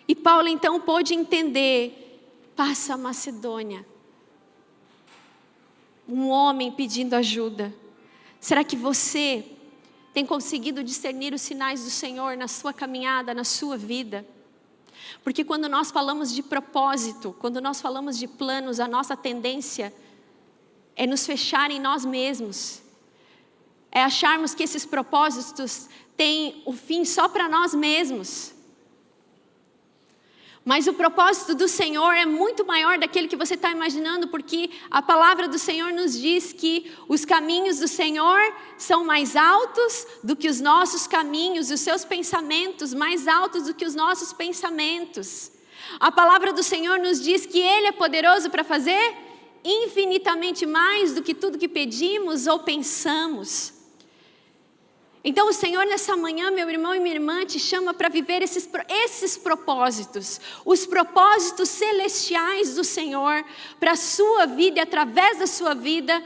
E Paulo então pôde entender, passa a Macedônia. Um homem pedindo ajuda. Será que você tem conseguido discernir os sinais do Senhor na sua caminhada, na sua vida? Porque quando nós falamos de propósito, quando nós falamos de planos, a nossa tendência é nos fechar em nós mesmos. é acharmos que esses propósitos têm o fim só para nós mesmos. Mas o propósito do Senhor é muito maior daquele que você está imaginando, porque a palavra do Senhor nos diz que os caminhos do Senhor são mais altos do que os nossos caminhos, e os seus pensamentos mais altos do que os nossos pensamentos. A palavra do Senhor nos diz que Ele é poderoso para fazer infinitamente mais do que tudo que pedimos ou pensamos. Então o Senhor nessa manhã, meu irmão e minha irmã, te chama para viver esses propósitos, os propósitos celestiais do Senhor para a sua vida e através da sua vida,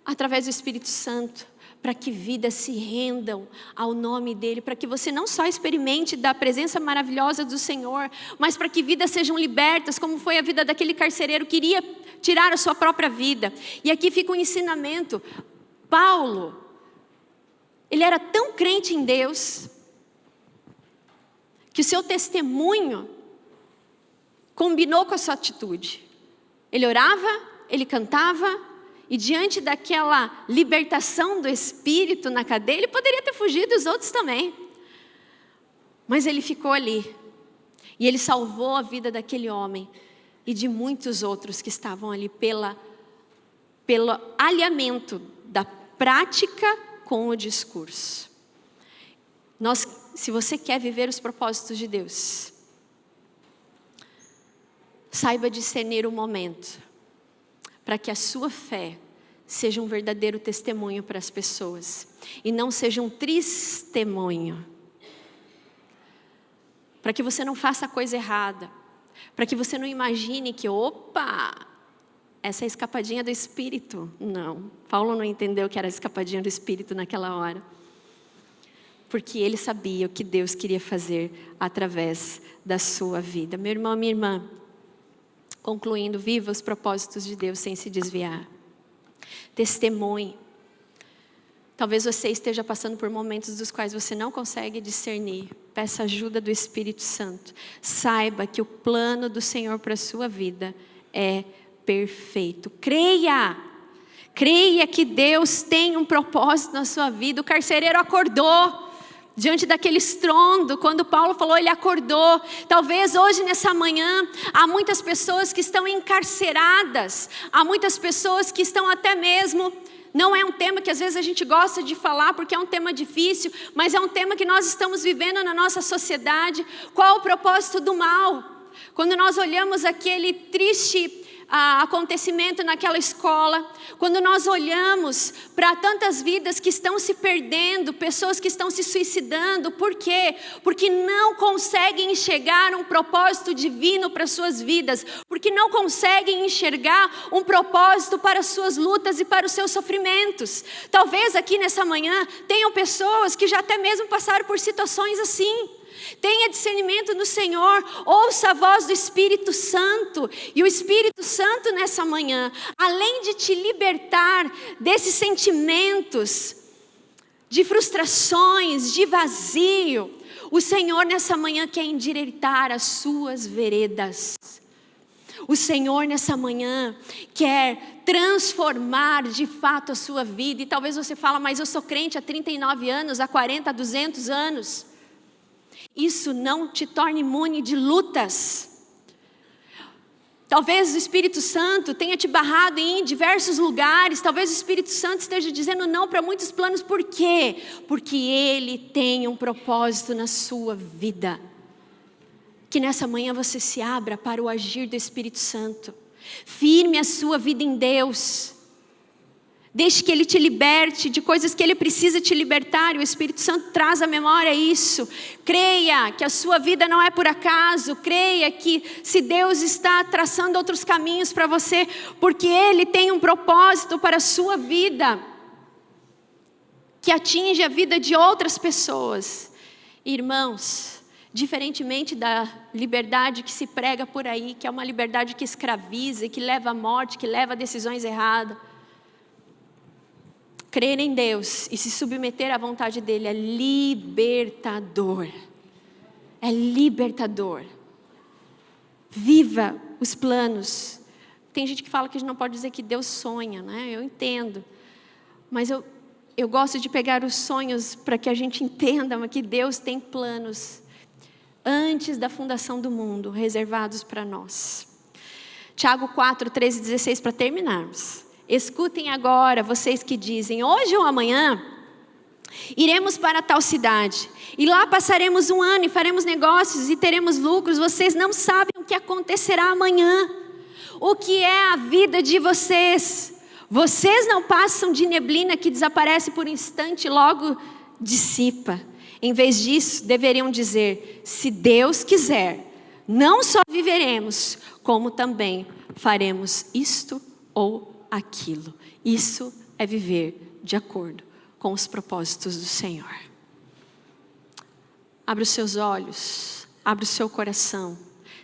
através do Espírito Santo, para que vidas se rendam ao nome dEle, para que você não só experimente da presença maravilhosa do Senhor, mas para que vidas sejam libertas, como foi a vida daquele carcereiro que queria tirar a sua própria vida. E aqui fica um ensinamento. Paulo, ele era tão crente em Deus, que o seu testemunho combinou com a sua atitude. Ele orava, ele cantava, e diante daquela libertação do Espírito na cadeia, ele poderia ter fugido, os outros também. Mas ele ficou ali, e ele salvou a vida daquele homem, e de muitos outros que estavam ali pelo alinhamento da prática com o discurso. Se você quer viver os propósitos de Deus, saiba discernir o momento, para que a sua fé seja um verdadeiro testemunho para as pessoas, e não seja um testemunho. Para que você não faça a coisa errada, para que você não imagine que, essa é a escapadinha do Espírito. Não, Paulo não entendeu que era a escapadinha do Espírito naquela hora. Porque ele sabia o que Deus queria fazer através da sua vida. Meu irmão, minha irmã, concluindo, viva os propósitos de Deus sem se desviar. Testemunhe. Talvez você esteja passando por momentos dos quais você não consegue discernir. Peça ajuda do Espírito Santo. Saiba que o plano do Senhor para a sua vida é perfeito. Creia que Deus tem um propósito na sua vida. O carcereiro acordou diante daquele estrondo. Quando Paulo falou, ele acordou. Talvez hoje nessa manhã há muitas pessoas que estão encarceradas, há muitas pessoas que estão até mesmo, não é um tema que às vezes a gente gosta de falar porque é um tema difícil, mas é um tema que nós estamos vivendo na nossa sociedade. Qual o propósito do mal? Quando nós olhamos aquele triste acontecimento naquela escola, quando nós olhamos para tantas vidas que estão se perdendo, pessoas que estão se suicidando, por quê? Porque não conseguem enxergar um propósito divino para suas vidas, porque não conseguem enxergar um propósito para as suas lutas e para os seus sofrimentos. Talvez aqui nessa manhã tenham pessoas que já até mesmo passaram por situações assim. Tenha discernimento no Senhor, ouça a voz do Espírito Santo, e o Espírito Santo nessa manhã, além de te libertar desses sentimentos, de frustrações, de vazio, o Senhor nessa manhã quer endireitar as suas veredas. O Senhor nessa manhã quer transformar de fato a sua vida, e talvez você fale, mas eu sou crente há 39 anos, há 40, há 200 anos. Isso não te torna imune de lutas. Talvez o Espírito Santo tenha te barrado em diversos lugares. Talvez o Espírito Santo esteja dizendo não para muitos planos. Por quê? Porque Ele tem um propósito na sua vida. Que nessa manhã você se abra para o agir do Espírito Santo. Firme a sua vida em Deus. Deixe que Ele te liberte de coisas que Ele precisa te libertar. E o Espírito Santo traz à memória isso. Creia que a sua vida não é por acaso. Creia que se Deus está traçando outros caminhos para você, porque Ele tem um propósito para a sua vida, que atinge a vida de outras pessoas. Irmãos, diferentemente da liberdade que se prega por aí, que é uma liberdade que escraviza, que leva à morte, que leva a decisões erradas, crer em Deus e se submeter à vontade dEle é libertador. É libertador. Viva os planos. Tem gente que fala que a gente não pode dizer que Deus sonha, né? Eu entendo. Mas eu gosto de pegar os sonhos para que a gente entenda que Deus tem planos antes da fundação do mundo, reservados para nós. Tiago 4, 13 e 16, para terminarmos. Escutem agora, vocês que dizem, hoje ou amanhã, iremos para tal cidade, e lá passaremos um ano, e faremos negócios, e teremos lucros. Vocês não sabem o que acontecerá amanhã, o que é a vida de vocês. Vocês não passam de neblina que desaparece por um instante e logo dissipa. Em vez disso, deveriam dizer, se Deus quiser, não só viveremos, como também faremos isto ou aquilo. Isso é viver de acordo com os propósitos do Senhor. Abra os seus olhos, abra o seu coração,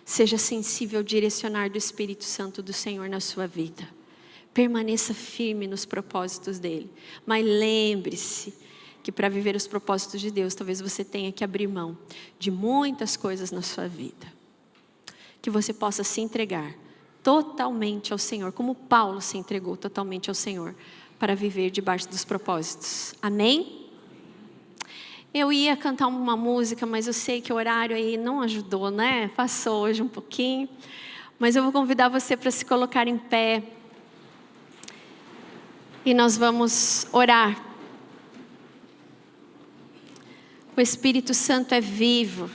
seja sensível ao direcionar do Espírito Santo do Senhor na sua vida. Permaneça firme nos propósitos dele, mas lembre-se que para viver os propósitos de Deus, talvez você tenha que abrir mão de muitas coisas na sua vida. Que você possa se entregar totalmente ao Senhor, como Paulo se entregou totalmente ao Senhor, para viver debaixo dos propósitos. Amém? Eu ia cantar uma música, mas eu sei que o horário aí não ajudou, né? Passou hoje um pouquinho. Mas eu vou convidar você para se colocar em pé. E nós vamos orar. O Espírito Santo é vivo.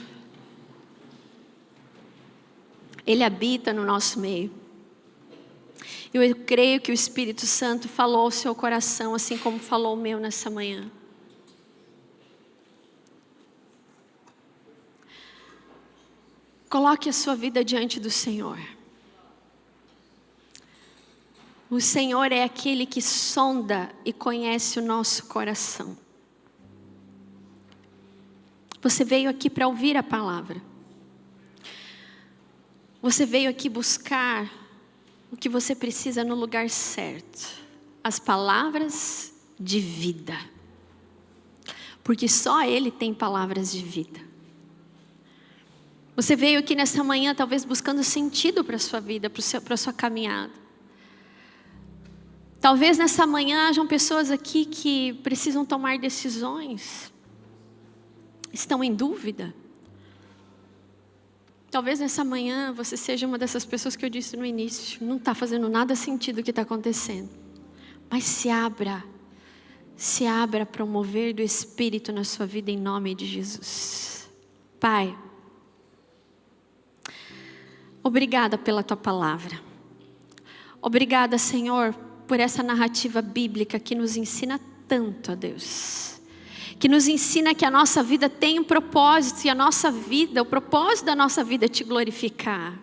Ele habita no nosso meio. Eu creio que o Espírito Santo falou ao seu coração, assim como falou o meu nessa manhã. Coloque a sua vida diante do Senhor. O Senhor é aquele que sonda e conhece o nosso coração. Você veio aqui para ouvir a palavra. Você veio aqui buscar o que você precisa no lugar certo. As palavras de vida. Porque só Ele tem palavras de vida. Você veio aqui nessa manhã talvez buscando sentido para a sua vida, para a sua caminhada. Talvez nessa manhã hajam pessoas aqui que precisam tomar decisões. Estão em dúvida. Talvez nessa manhã você seja uma dessas pessoas que eu disse no início. Não está fazendo nada sentido o que está acontecendo. Mas se abra para o mover do Espírito na sua vida em nome de Jesus. Pai, obrigada pela Tua palavra. Obrigada, Senhor, por essa narrativa bíblica que nos ensina tanto, a Deus. Que nos ensina que a nossa vida tem um propósito, e a nossa vida, o propósito da nossa vida é Te glorificar.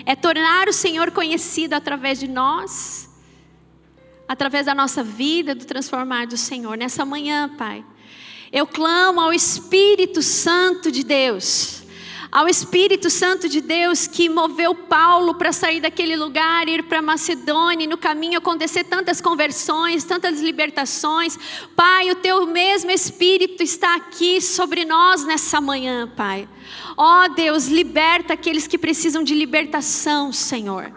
É tornar o Senhor conhecido através de nós, através da nossa vida, do transformar do Senhor. Nessa manhã, Pai, eu clamo ao Espírito Santo de Deus, ao Espírito Santo de Deus que moveu Paulo para sair daquele lugar, ir para Macedônia, e no caminho acontecer tantas conversões, tantas libertações. Pai, o Teu mesmo Espírito está aqui sobre nós nessa manhã, Pai. Ó Deus, liberta aqueles que precisam de libertação, Senhor.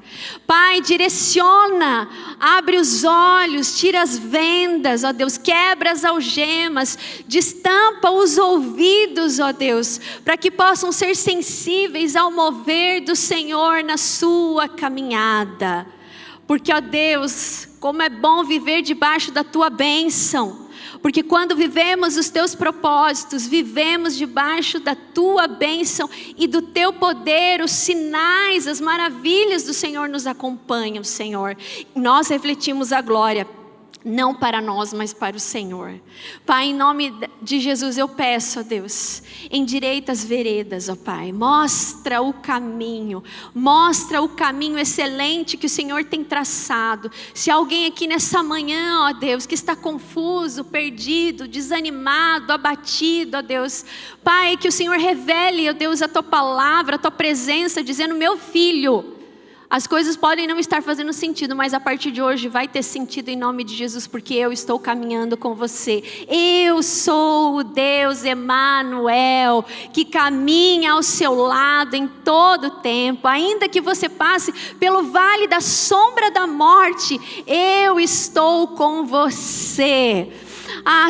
Pai, direciona, abre os olhos, tira as vendas, ó Deus, quebra as algemas, destampa os ouvidos, ó Deus, para que possam ser sensíveis ao mover do Senhor na sua caminhada. Porque, ó Deus, como é bom viver debaixo da Tua bênção. Porque quando vivemos os Teus propósitos, vivemos debaixo da Tua bênção e do Teu poder, os sinais, as maravilhas do Senhor nos acompanham, Senhor. Nós refletimos a glória, não para nós, mas para o Senhor. Pai, em nome de Jesus eu peço, ó Deus, endireita as veredas, ó Pai. Mostra o caminho excelente que o Senhor tem traçado. Se alguém aqui nessa manhã, ó Deus, que está confuso, perdido, desanimado, abatido, ó Deus, Pai, que o Senhor revele, ó Deus, a Tua palavra, a Tua presença, dizendo: meu filho, as coisas podem não estar fazendo sentido, mas a partir de hoje vai ter sentido em nome de Jesus, porque eu estou caminhando com você. Eu sou o Deus Emanuel, que caminha ao seu lado em todo o tempo. Ainda que você passe pelo vale da sombra da morte, eu estou com você.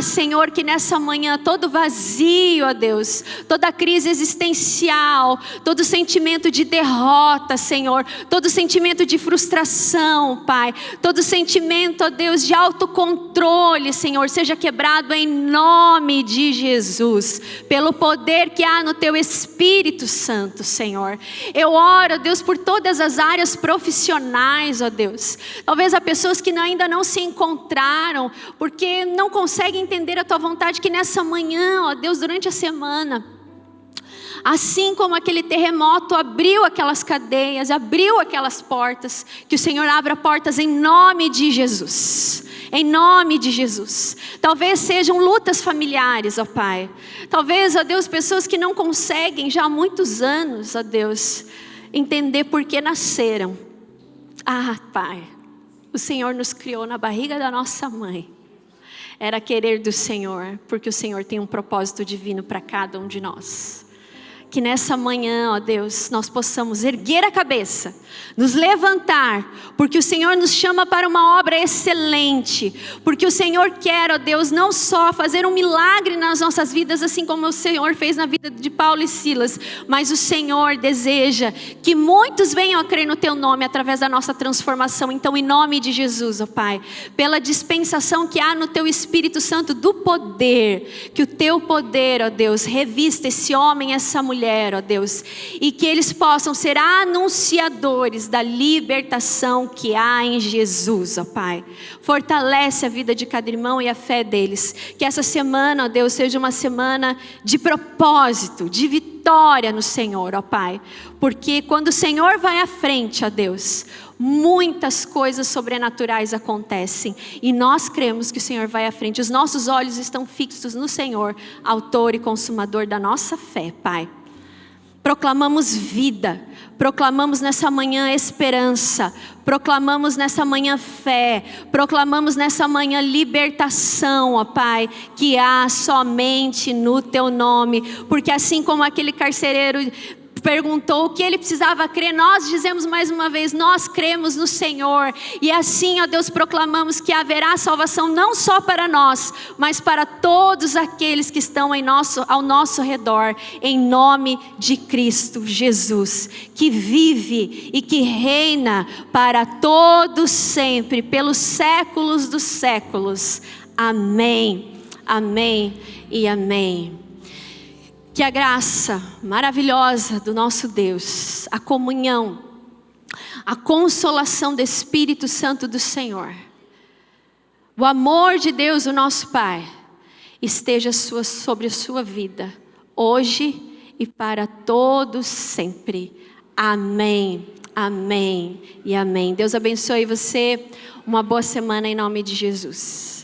Senhor, que nessa manhã todo vazio, ó Deus, toda crise existencial, todo sentimento de derrota, Senhor, todo sentimento de frustração, Pai, todo sentimento, ó Deus, de autocontrole, Senhor, seja quebrado em nome de Jesus, pelo poder que há no Teu Espírito Santo, Senhor. Eu oro, ó Deus, por todas as áreas profissionais, ó Deus. Talvez há pessoas que ainda não se encontraram, porque não conseguem entender a Tua vontade, que nessa manhã, ó Deus, durante a semana, assim como aquele terremoto abriu aquelas cadeias, abriu aquelas portas, que o Senhor abra portas em nome de Jesus. Em nome de Jesus. Talvez sejam lutas familiares, ó Pai. Talvez, ó Deus, pessoas que não conseguem já há muitos anos, ó Deus, entender por que nasceram. Pai, o Senhor nos criou na barriga da nossa mãe. Era querer do Senhor, porque o Senhor tem um propósito divino para cada um de nós. Que nessa manhã, ó Deus, nós possamos erguer a cabeça, nos levantar, porque o Senhor nos chama para uma obra excelente, porque o Senhor quer, ó Deus, não só fazer um milagre nas nossas vidas, assim como o Senhor fez na vida de Paulo e Silas, mas o Senhor deseja que muitos venham a crer no Teu nome, através da nossa transformação. Então, em nome de Jesus, ó Pai, pela dispensação que há no Teu Espírito Santo do poder, que o Teu poder, ó Deus, revista esse homem, essa mulher, ó Deus, e que eles possam ser anunciadores da libertação que há em Jesus, ó Pai. Fortalece a vida de cada irmão e a fé deles. Que essa semana, ó Deus, seja uma semana de propósito, de vitória no Senhor, ó Pai. Porque quando o Senhor vai à frente, ó Deus, muitas coisas sobrenaturais acontecem. E nós cremos que o Senhor vai à frente. Os nossos olhos estão fixos no Senhor, autor e consumador da nossa fé, Pai. Proclamamos vida, proclamamos nessa manhã esperança, proclamamos nessa manhã fé, proclamamos nessa manhã libertação, ó Pai, que há somente no Teu nome, porque assim como aquele carcereiro perguntou o que ele precisava crer, nós dizemos mais uma vez, nós cremos no Senhor, e assim, ó Deus, proclamamos que haverá salvação não só para nós, mas para todos aqueles que estão ao nosso redor, em nome de Cristo Jesus, que vive e que reina para todos sempre, pelos séculos dos séculos. Amém, amém e amém. Que a graça maravilhosa do nosso Deus, a comunhão, a consolação do Espírito Santo do Senhor, o amor de Deus, o nosso Pai, esteja sobre a sua vida, hoje e para todos sempre. Amém, amém e amém. Deus abençoe você, uma boa semana em nome de Jesus.